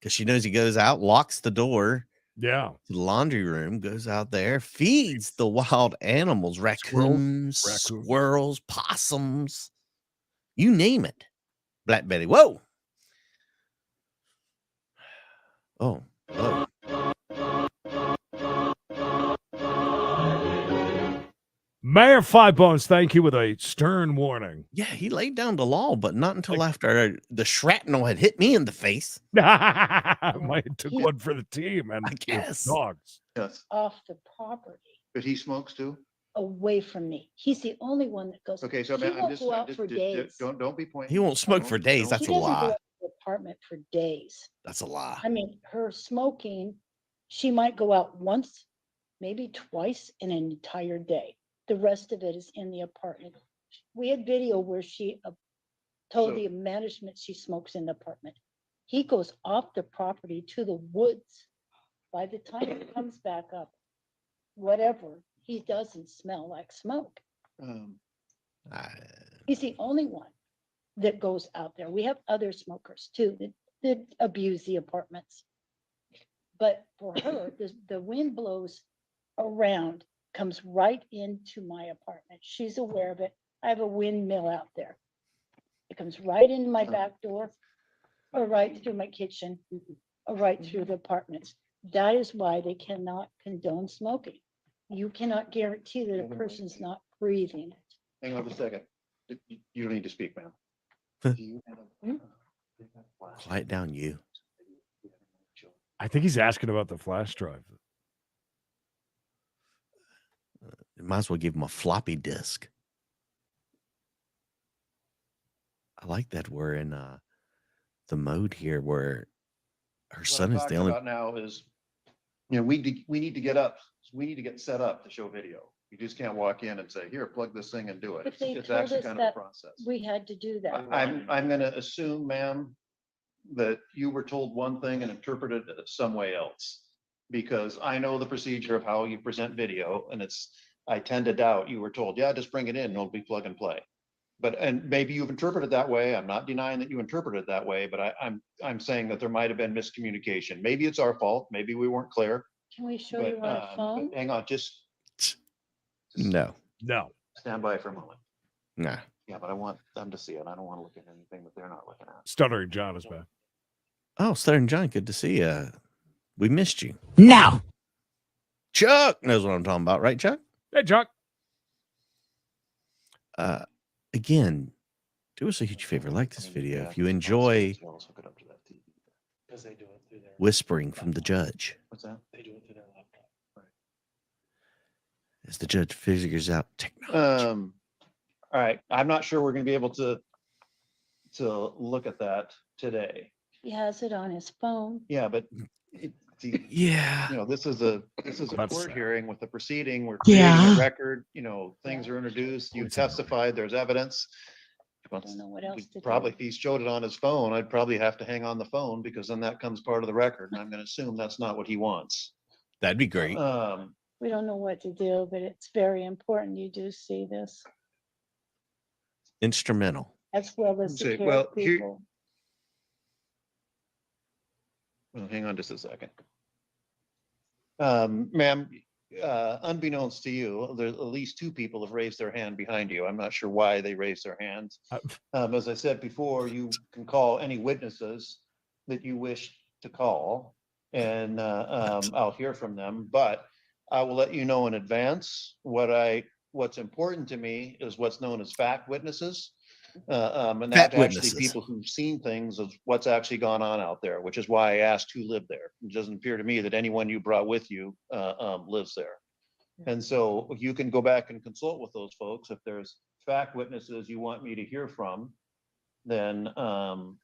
because she knows he goes out, locks the door Yeah. to the laundry room, goes out there, feeds the wild animals, raccoons, squirrels, possums, you name it. Black Betty. Whoa. Oh, hello. Mayor Five Bones, thank you with a stern warning. Yeah, he laid down the law, but not until after the shrapnel had hit me in the face. Might took He- one for the team and I your guess. dogs. Yes, Off the property, but he smokes too. away from me. He's the only one that goes. Okay, so He I'm won't just, go out for days. don't be pointing. He won't smoke Don't- for days. don't- That's He a doesn't go lie. out to the apartment for days. That's a lie. I mean, her smoking, she might go out once, maybe twice in an entire day. The rest of it is in the apartment. We had video where she told So- the management she smokes in the apartment. He goes off the property to the woods. By the time he comes back up, whatever, he doesn't smell like smoke. He's the only one that goes out there. We have other smokers too that abuse the apartments. But for her, the wind blows around, comes right into my apartment. She's aware of it. I have a windmill out there. It comes right into my back door, or right through my kitchen, or right through the apartments. That is why they cannot condone smoking. You cannot guarantee that a person's not breathing it. Hang on just a second. You don't need to speak, ma'am. Huh. Do you have a- Quiet down, you. I think he's asking about the flash drive. Might as well give him a floppy disk. I like that we're in the mode here where her What son I'm is the talking only. about now is, we need to get up. We need to get set up to show video. You just can't walk in and say, here, plug this thing and do it. But they It's told actually us kind of a that process. we had to do that. I'm gonna assume, ma'am, that you were told one thing and interpreted it some way else. Because I know the procedure of how you present video, and I tend to doubt you were told, yeah, just bring it in, it'll be plug and play. And maybe you've interpreted that way. I'm not denying that you interpreted it that way, but I'm saying that there might have been miscommunication. Maybe it's our fault. Maybe we weren't clear. Can we show But, you on a phone? hang on, just No, No. stand by for a moment. nah. Yeah, but I want them to see it. I don't want to look at anything that they're not looking at. Stuttering John is back. Oh, Stuttering John, good to see you. We missed you. Now. Chuck knows what I'm talking about, right, Chuck? Hey, Chuck. Again, do us a huge favor, like this video if you enjoy Because they do it through their. whispering from the judge What's that? They do it through their laptop. as the judge figures out technology. All right, I'm not sure we're gonna be able to look at that today. He has it on his phone. Yeah, but see, Yeah. this is a That's court sad. hearing with a proceeding. We're creating Yeah. a record, things are introduced, you testified, there's evidence. I don't know what else to do. Probably if he showed it on his phone, I'd probably have to hang on the phone because then that comes part of the record. And I'm gonna assume that's not what he wants. That'd be great. We don't know what to do, but it's very important you do see this, Instrumental. as well as Okay, the care well, of here- people. Well, hang on just a second. Ma'am, unbeknownst to you, there's at least two people have raised their hand behind you. I'm not sure why they raised their hands. As I said before, you can call any witnesses that you wish to call. And I'll hear from them, but I will let you know in advance. What's important to me is what's known as fact witnesses. And Fact that's actually witnesses. people who've seen things of what's actually gone on out there, which is why I asked who lived there. It doesn't appear to me that anyone you brought with you lives there. And so you can go back and consult with those folks. If there's fact witnesses you want me to hear from, then I'll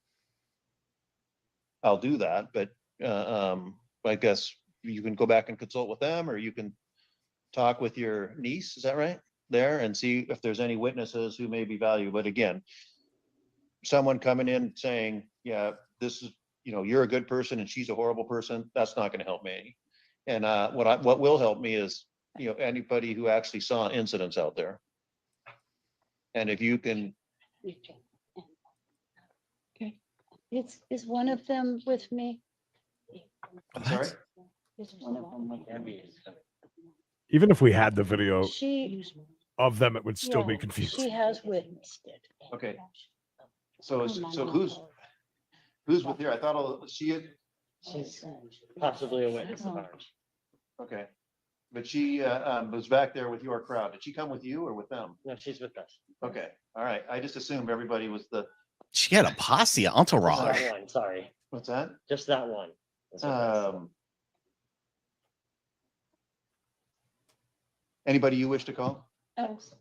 do that. But I guess you can go back and consult with them, or you can talk with your niece, is that right? There, and see if there's any witnesses who may be valuable. But again, someone coming in saying, yeah, this is, you're a good person and she's a horrible person, that's not gonna help me. And what will help me is, anybody who actually saw incidents out there. And if you can, Okay. Is one of them with me? I'm sorry? Is one of them with me? Even if we had the video She, of them, it would still be yeah, confusing. she has witnessed it. Okay. So who's with here? I thought She's possibly a witness of ours. Okay. But she was back there with your crowd. Did she come with you or with them? No, she's with us. Okay, all right. I just assumed everybody was the, She had a posse Just entourage. that one, sorry. what's that? Just that one. is with us. Anybody you wish to call?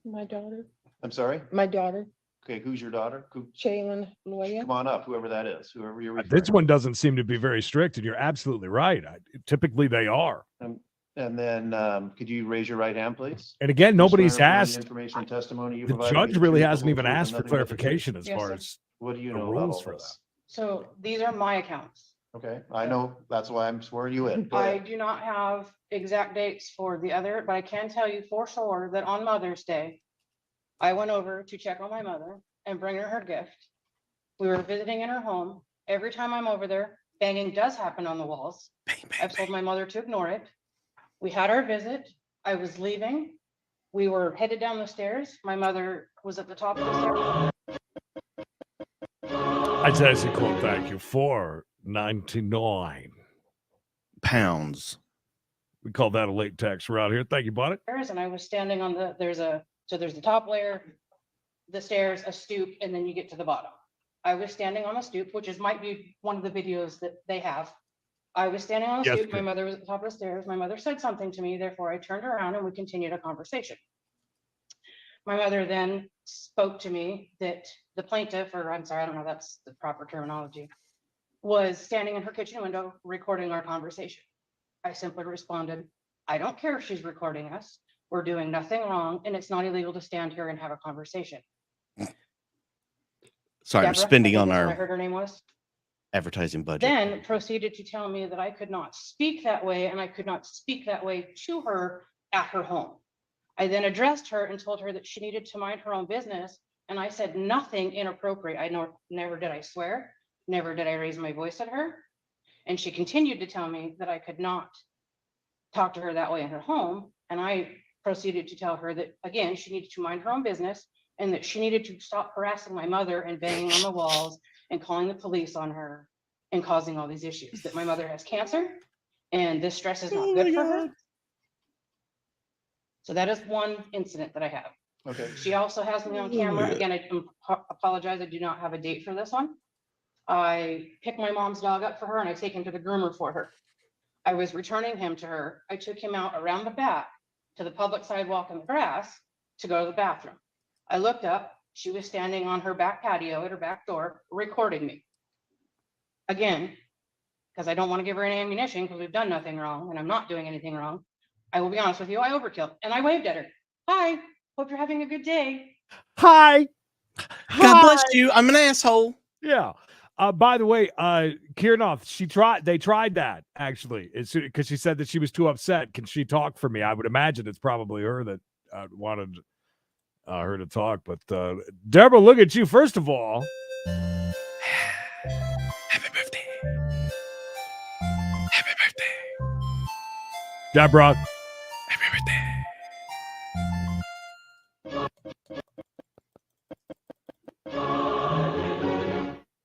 My daughter, I'm sorry? my daughter, Okay, who's your daughter? Shaylin Loya. Come on up, whoever that is, whoever you're This referring. one doesn't seem to be very strict, and you're absolutely right. Typically, they are. And then, could you raise your right hand, please? And again, You nobody's swear affirm the asked. Information and testimony you The provide. judge really hasn't even asked for clarification as Yes, far sir. as What do you the know about rules all for this? So these are my accounts. Okay, I know, that's why I'm swearing you in. Go I ahead. do not have exact dates for the other, but I can tell you for sure that on Mother's Day, I went over to check on my mother and bring her gift. We were visiting in her home. Every time I'm over there, banging does happen on the walls. I've told my mother to ignore it. We had our visit. I was leaving. We were headed down the stairs. My mother was at the top of the stairs. I'd say quote, thank you, $4.99. Pounds. We call that a late tax around here. Thank you, buddy. And I was standing on there's the top layer, the stairs, a stoop, and then you get to the bottom. I was standing on the stoop, which might be one of the videos that they have. I was standing on the Yes, stoop. My good. mother was at the top of the stairs. My mother said something to me, therefore I turned around and we continued a conversation. My mother then spoke to me that the plaintiff, or I'm sorry, I don't know if that's the proper terminology, was standing in her kitchen window recording our conversation. I simply responded, I don't care if she's recording us. We're doing nothing wrong and it's not illegal to stand here and have a conversation. Sorry, I'm Deborah, I spending think on that's what I our heard her name was. advertising budget. Then proceeded to tell me that I could not speak that way and I could not speak that way to her at her home. I then addressed her and told her that she needed to mind her own business. And I said nothing inappropriate. Never did I swear, never did I raise my voice at her. And she continued to tell me that I could not talk to her that way in her home. And I proceeded to tell her that, again, she needed to mind her own business and that she needed to stop harassing my mother and banging on the walls and calling the police on her and causing all these issues, that my mother has cancer and this stress is not good for her. So that is one incident that I have. Okay, She also has me on camera. Again, I apologize. I do not have a date for this one. I picked my mom's dog up for her and I take him to the groomer for her. I was returning him to her. I took him out around the back to the public sidewalk in the grass to go to the bathroom. I looked up, she was standing on her back patio at her back door, recording me. Again, because I don't want to give her any ammunition because we've done nothing wrong and I'm not doing anything wrong. I will be honest with you, I overkilled and I waved at her. Hi, hope you're having a good day. Hi. God bless you. I'm an asshole. Yeah. By the way, Kirnoth, they tried that actually. It's because she said that she was too upset. Can she talk for me? I would imagine it's probably her that wanted her to talk. But Deborah, look at you. First of all, Happy birthday. Happy birthday. Deborah. Happy birthday.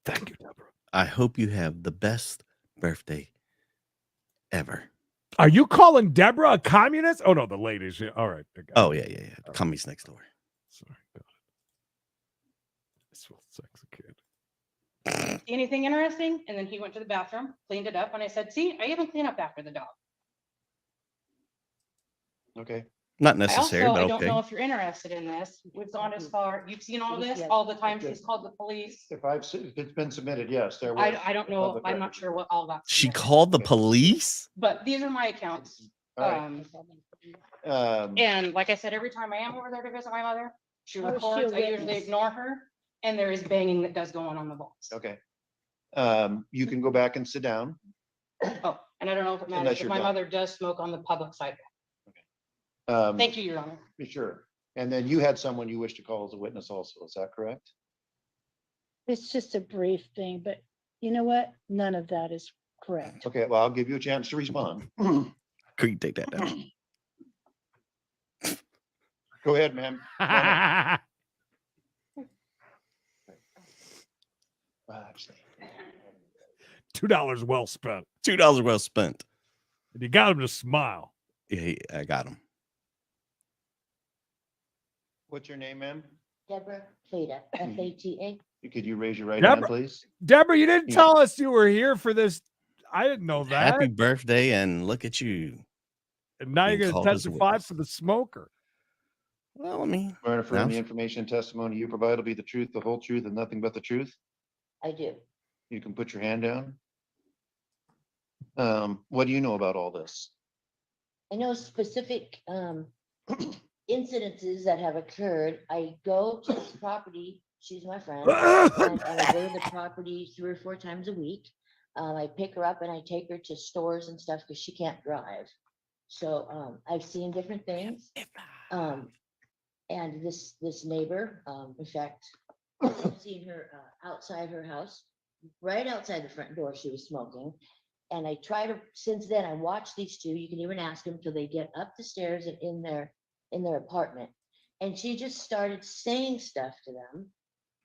Thank you, Deborah. I hope you have the best birthday ever. Are you calling Deborah a communist? Oh no, the ladies. Yeah. All right. Oh, yeah. The commies next door. Sorry. Got it. This will sex a kid. See anything interesting? And then he went to the bathroom, cleaned it up, and I said, see, I even clean up after the dog. okay. Not necessary, I but don't know okay. if you're interested in this. We've gone as far, you've seen all this all the time. She's called the police. If it's been submitted, yes, there was. I don't know. Public I'm not record. sure what all that. She called the police? But these are my accounts. All right. And like I said, every time I am over there to visit my mother, she Oh, records. she'll I usually witness. ignore her. And there is banging that does go on the walls. Okay. You can go back and sit down. Oh, and I don't know if it Unless matters, but you're my done. mother does smoke on the public side. Thank you, Your Honor. Sure. And then you had someone you wish to call as a witness also, is that correct? It's just a brief thing, but you know what? None of that is correct. Okay, well, I'll give you a chance to respond. Could you take that down? Go ahead, ma'am. Come on up. Actually, $2 well spent. $2 well spent. And you got him to smile. Yeah, I got him. What's your name, ma'am? Deborah Fata, Fata. Could you raise your right Deborah. hand, please? Deborah, you didn't Yeah. tell us you were here for this. I didn't know that. Happy birthday, and look at you. And now being you're going called to as a testify witness. for the smoker. Well, I mean, Swear and affirm the Now- information and testimony you provide will be the truth, the whole truth, and nothing but the truth. I do. You can put your hand down. What do you know about all this? I know specific incidences that have occurred. I go to this property, she's my friend, and I go to the property 3 or 4 times a week. I pick her up and I take her to stores and stuff because she can't drive. So I've seen different things. And this neighbor, in fact, I've seen her outside her house, right outside the front door, she was smoking. And I try to, since then, I watch these two, you can even ask them till they get up the stairs and in their apartment. And she just started saying stuff to them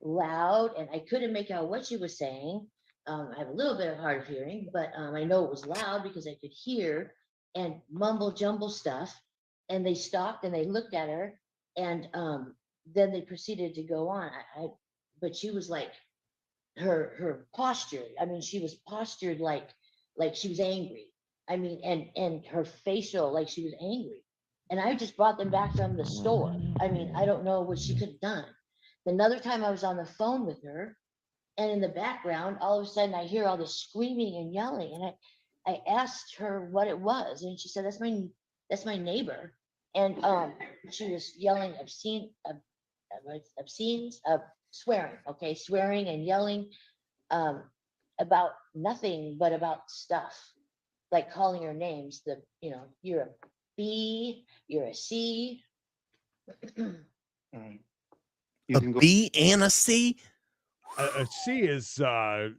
loud, and I couldn't make out what she was saying. I have a little bit of hard of hearing, but I know it was loud because I could hear and mumble jumble stuff. And they stopped and they looked at her, and then they proceeded to go on. But she was like, her posture, I mean, she was postured like she was angry. I mean, and her facial, like she was angry. And I just brought them back from the store. I mean, I don't know what she could have done. Another time I was on the phone with her, and in the background, all of a sudden I hear all this screaming and yelling. And I asked her what it was, and she said, that's my neighbor. And she was yelling obscene swearing, okay, swearing and yelling about nothing but about stuff, like calling her names. You're a B, you're a C. You a can go. B and a C? A C is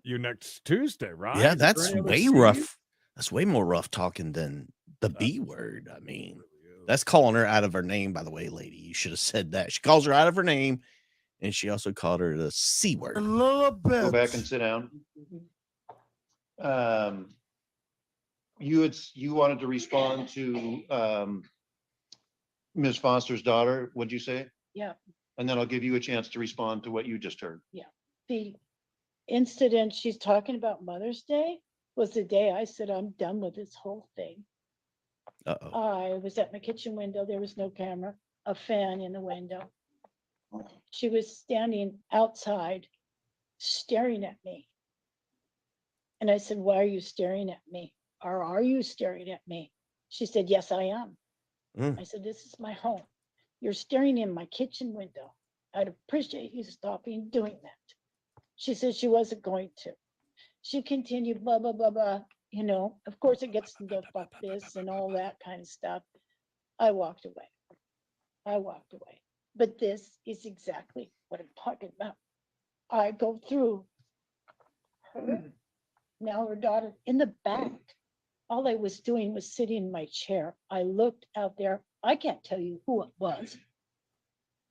you next Tuesday, right? Yeah, Is there that's any other way C? rough. That's way more rough talking than the B word. I mean, that's calling her out of her name, by the way, lady. You should have said that. She calls her out of her name, and she also called her the C word. Go back and sit down. You wanted to respond to Ms. Foster's daughter, what'd you say? Yeah. And then I'll give you a chance to respond to what you just heard. The incident she's talking about, Mother's Day, was the day I said, I'm done with this whole thing. Uh-oh. I was at my kitchen window. There was no camera, a fan in the window. She was standing outside staring at me. And I said, why are you staring at me? Or are you staring at me? She said, yes, I am. Mm. I said, this is my home. You're staring in my kitchen window. I'd appreciate you stopping doing that. She said she wasn't going to. She continued, blah, blah, blah, blah. Of course it gets to go fuck this and all that kind of stuff. I walked away. But this is exactly what I'm talking about. I go through her, now her daughter, in the back. All I was doing was sitting in my chair. I looked out there. I can't tell you who it was.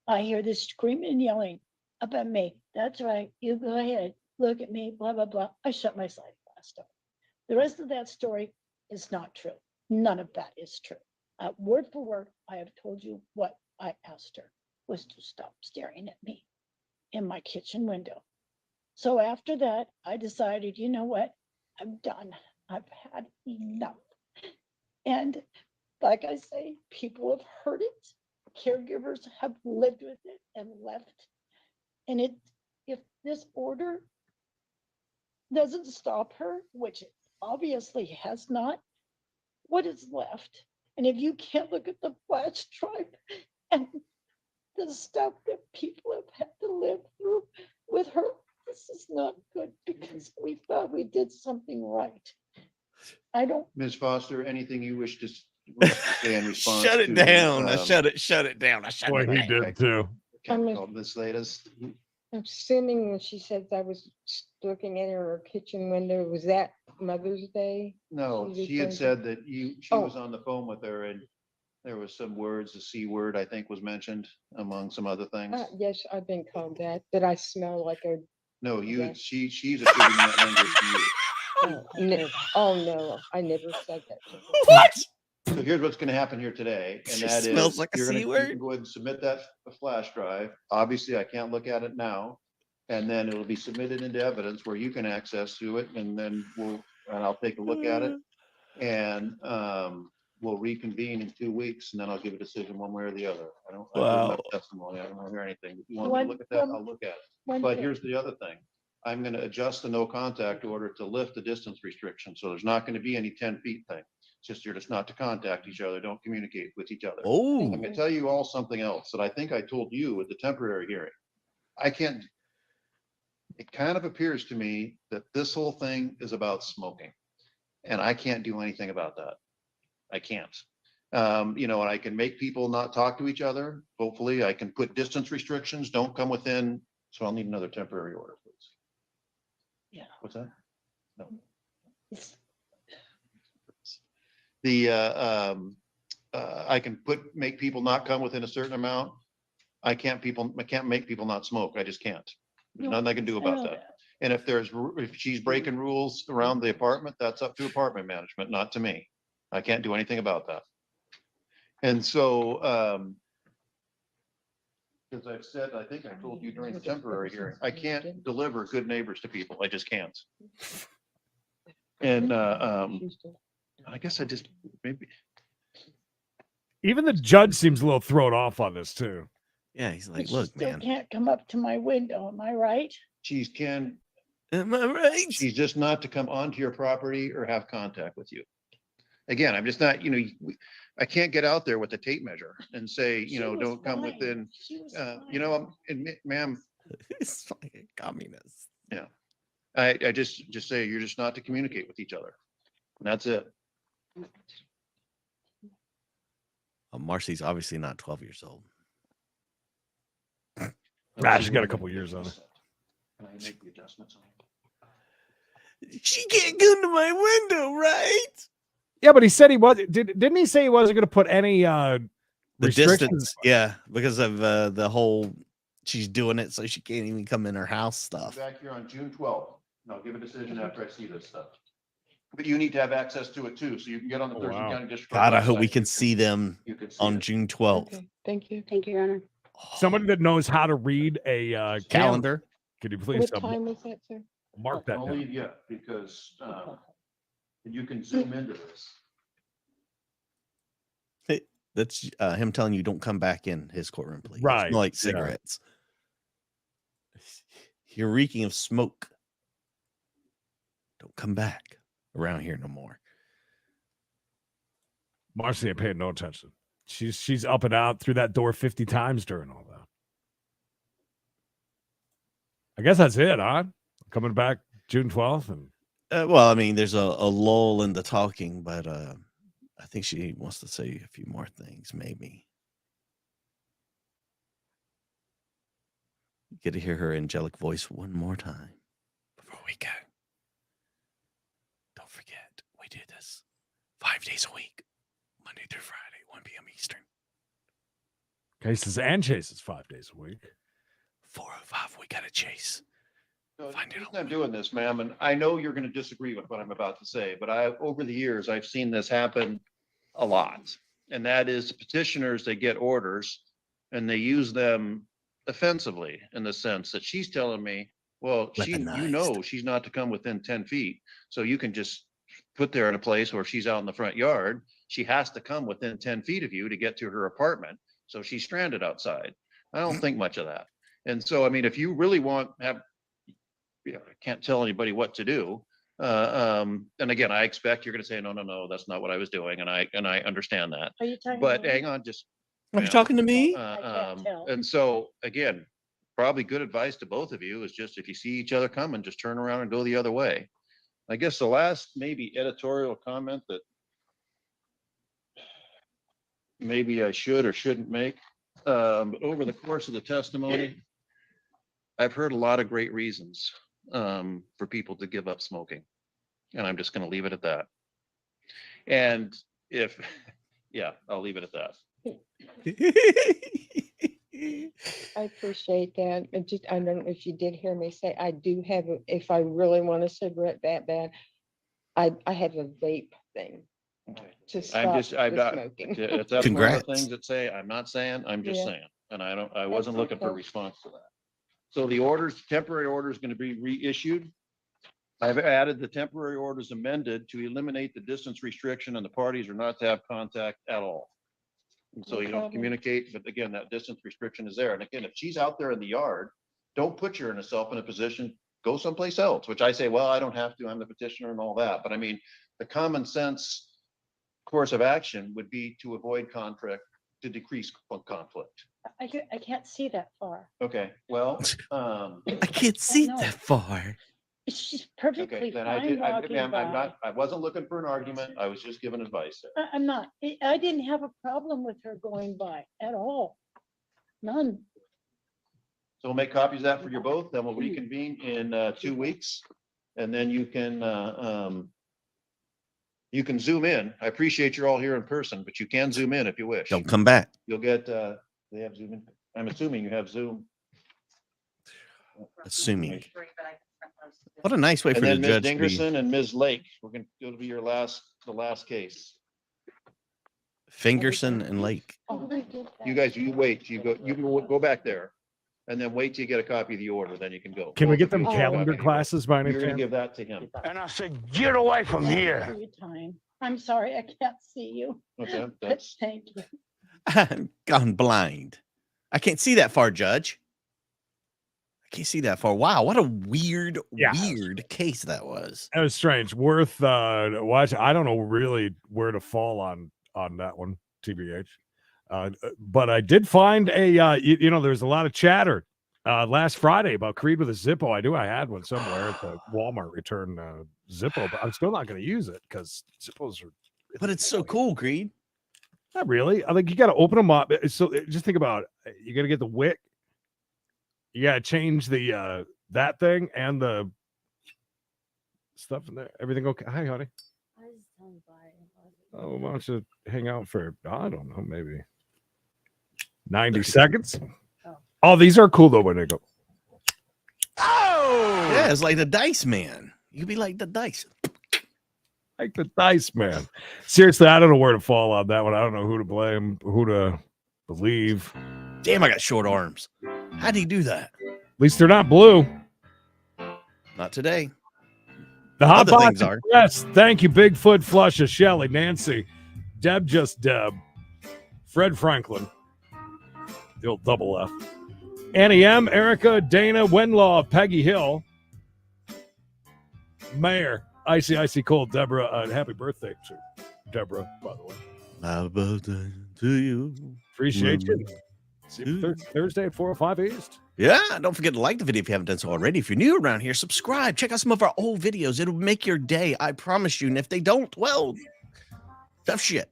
I hear this screaming and yelling up at me. That's right. You go ahead. Look at me, blah, blah, blah. I shut my sliding glass door. The rest of that story is not true. None of that is true. Word for word, I have told you what I asked her was to stop staring at me in my kitchen window. So after that, I decided, you know what? I'm done. I've had enough. And like I say, people have heard it. Caregivers have lived with it and left. And if this order doesn't stop her, which it obviously has not, what is left? And if you can't look at the flash drive and the stuff that people have had to live through with her, this is not good because we thought we did something right. I don't. Ms. Foster, anything you wish to say in response? Shut it to, down. I shut it down. I shut Boy, it he down. did too. Ms. Latest. I'm assuming when she says I was looking at her kitchen window, was that Mother's Day? No, She she had referring to- said that she Oh. was on the phone with her and there was some words, the C word, I think, was mentioned among some other things. Yes, I've been called that. That I smell like a. No, yeah. she's attributing that language to you. Oh, no, I never said that to her. What? So here's what's gonna happen here today, and She that smells is, like a you're gonna, C you word. can go ahead and submit that flash drive. Obviously, I can't look at it now. And then it'll be submitted into evidence where you can access to it, and then I'll take a look at it. And we'll reconvene in 2 weeks, and then I'll give a decision one way or the other. I heard Wow. enough testimony. I don't want to hear anything. If you want me to look at that, I'll look at it. But here's the other thing. I'm gonna adjust the no contact order to lift the distance restriction. So there's not gonna be any 10 feet thing. It's just you're just not to contact each other, don't communicate with each other. Oh, I'm gonna tell you all something else that I think I told you at the temporary hearing. It kind of appears to me that this whole thing is about smoking. And I can't do anything about that. I can't. And I can make people not talk to each other. Hopefully I can put distance restrictions, don't come within, so I'll need another temporary order, please. Yeah. What's that? No. It's- I can make people not come within a certain amount. I can't make people not smoke. I just can't. There's nothing I can do about that. And if she's breaking rules around the apartment, that's up to apartment management, not to me. I can't do anything about that. And so, as I've said, I think I told you during the temporary hearing, I can't deliver good neighbors to people. I just can't. And I guess I just maybe. Even the judge seems a little thrown off on this too. yeah. He's But like, she look, still man. can't come up to my window, am I right? Am I right? She's just not to come onto your property or have contact with you. Again, I'm just not, I can't get out there with a tape measure and say, She was don't come fine. within, She was fine. ma'am, It's like a communist. I just say you're just not to communicate with each other. And that's it. Marcy's obviously not 12 years old. She's got a couple years on her. Can I make the adjustments on it? She can't come to my window, right? Yeah, but he said he was. Didn't he say he wasn't going to put any The restrictions? distance, yeah, because of the whole she's doing it so she can't even come in her house stuff. Back here on June 12th, and I'll give a decision after I see this stuff. But you need to have access to it too, so you can get on the Oh, Thursday wow. County District. God, I hope we website. can see them You can see on it. June 12th. Okay, thank you. Thank you, Your Honor. Somebody that knows how to read a calendar. Calendar. Could you please What time was that, sir? mark that I'll down? leave you because you can zoom into this. That's him telling you don't come back in his courtroom, please. It Right, smell like yeah. cigarettes. You're reeking of smoke. Don't come back around here no more. Marcy ain't paying no attention. She's up and out through that door 50 times during all that. I guess that's it, huh? Coming back June 12th. And Well, I mean, there's a lull in the talking, but I think she wants to say a few more things, maybe. You get to hear her angelic voice one more time before we go. Don't forget, we do this 5 days a week, Monday through Friday, 1 p.m. Eastern. cases and chases 5 days a week. 405, we got to chase. So the Find it reason on I'm doing this, ma'am, and I know you're going to disagree with what I'm about to say, but over the years, I've seen this happen a lot. And that is petitioners, they get orders and they use them offensively in the sense that she's telling me, well, Weaponized. she's not to come within 10 feet. So you can just put her in a place where she's out in the front yard. She has to come within 10 feet of you to get to her apartment. So she's stranded outside. I don't think much of that. And so, I mean, if you really I can't tell anybody what to do. And again, I expect you're going to say, no, that's not what I was doing. And I understand that, Are you talking? but to me? hang on, just. Are you ma'am. talking to me? I can't tell. And so again, probably good advice to both of you is just if you see each other coming, just turn around and go the other way. I guess the last maybe editorial comment that maybe I should or shouldn't make, over the course of the testimony, I've heard a lot of great reasons for people to give up smoking. And I'm just going to leave it at that. And I'll leave it at that. I appreciate that. I don't know if you did hear me say, I do have, if I really want a cigarette that bad, I have a vape thing Okay. to I'm stop just, I've the got, smoking. that's one of the Congrats. things that say, I'm not saying, I'm just Yeah. saying, and I wasn't looking for a okay. response to that. So the orders, temporary order is going to be reissued. I've added the temporary orders amended to eliminate the distance restriction and the parties are not to have contact at all. And so No you don't problem. communicate, but again, that distance restriction is there. And again, if she's out there in the yard, don't put yourself in a position, go someplace else, which I say, well, I don't have to, I'm the petitioner and all that. But I mean, the common sense course of action would be to avoid conflict, to decrease conflict. I can't see that far. Okay, well, I can't see No. that far. She's okay, perfectly then I fine did, walking ma'am, I'm by. not, I wasn't looking for an argument. I was just giving advice there. I'm not, I didn't have a problem with her going by at all. None. So we'll make copies of that for you both, then we'll reconvene in 2 weeks. And then you can zoom in. I appreciate you're all here in person, but you can zoom in if you wish. Don't come back. You'll get, they have Zoom in. I'm assuming you have Zoom. Assuming. What a nice way And for the then Ms. judge to be. Dingerson and Ms. Lake, it'll be your the last case. Fingerson and Lake. Oh, they did that. You guys, you wait, you can go back there. And then wait till you get a copy of the order, then you can go. Can we Both get of you them can get a calendar copy of the order. classes by any You're gonna chance? give that to him. And I said, get away from Thank you here. for your time. I'm sorry, I can't see you. Okay, But that's, thank you. I'm gone blind. I can't see that far, Judge. I can't see that far. Wow, what a weird case that was. That was strange. Worth watch. I don't know really where to fall on that one, TBH. But I did find a there's a lot of chatter last Friday about Creed with a Zippo. I had one somewhere at the Walmart return Zippo, but I'm still not going to use it because Zippos are. But it's so cool, Creed. Not really. I think you got to open them up. So just think about it. You got to get the wick. You got to change the that thing and the stuff in there. Everything okay? Hi, honey. Oh, why don't you hang out for, I don't know, maybe 90 seconds? Oh, these are cool though when they go. Oh! Yeah, it's like the Dice Man. You could be like the Dice. Like the Dice Man. Seriously, I don't know where to fall on that one. I don't know who to blame, who to believe. Damn, I got short arms. How do you do that? At least they're not blue. Not today. The Hot Other Box things are. Express. Thank you, Bigfoot, Flusha, Shelly, Nancy, Deb, just Deb, Fred Franklin, the old double F, Annie M, Erica, Dana, Wenlaw, Peggy Hill, Mayor, Icy Cold, Deborah. Happy birthday to Deborah, by the way. Happy birthday to you. Appreciate you. See you Thursday at 4:05 East. Yeah, don't forget to like the video if you haven't done so already. If you're new around here, subscribe. Check out some of our old videos. It'll make your day, I promise you. And if they don't, well, tough shit.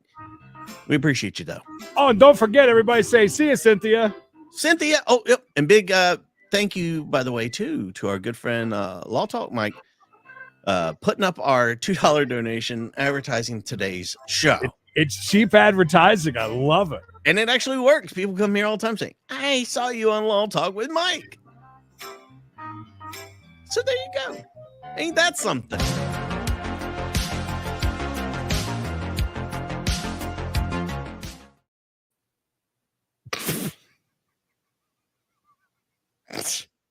We appreciate you, though. Oh, and don't forget, everybody say, see you, Cynthia. Cynthia. Oh, yep. And big thank you, by the way, too, to our good friend Law Talk Mike, putting up our $2 donation advertising today's show. It's cheap advertising. I love it. And it actually works. People come here all the time saying, I saw you on Law Talk with Mike. So there you go. Ain't that something?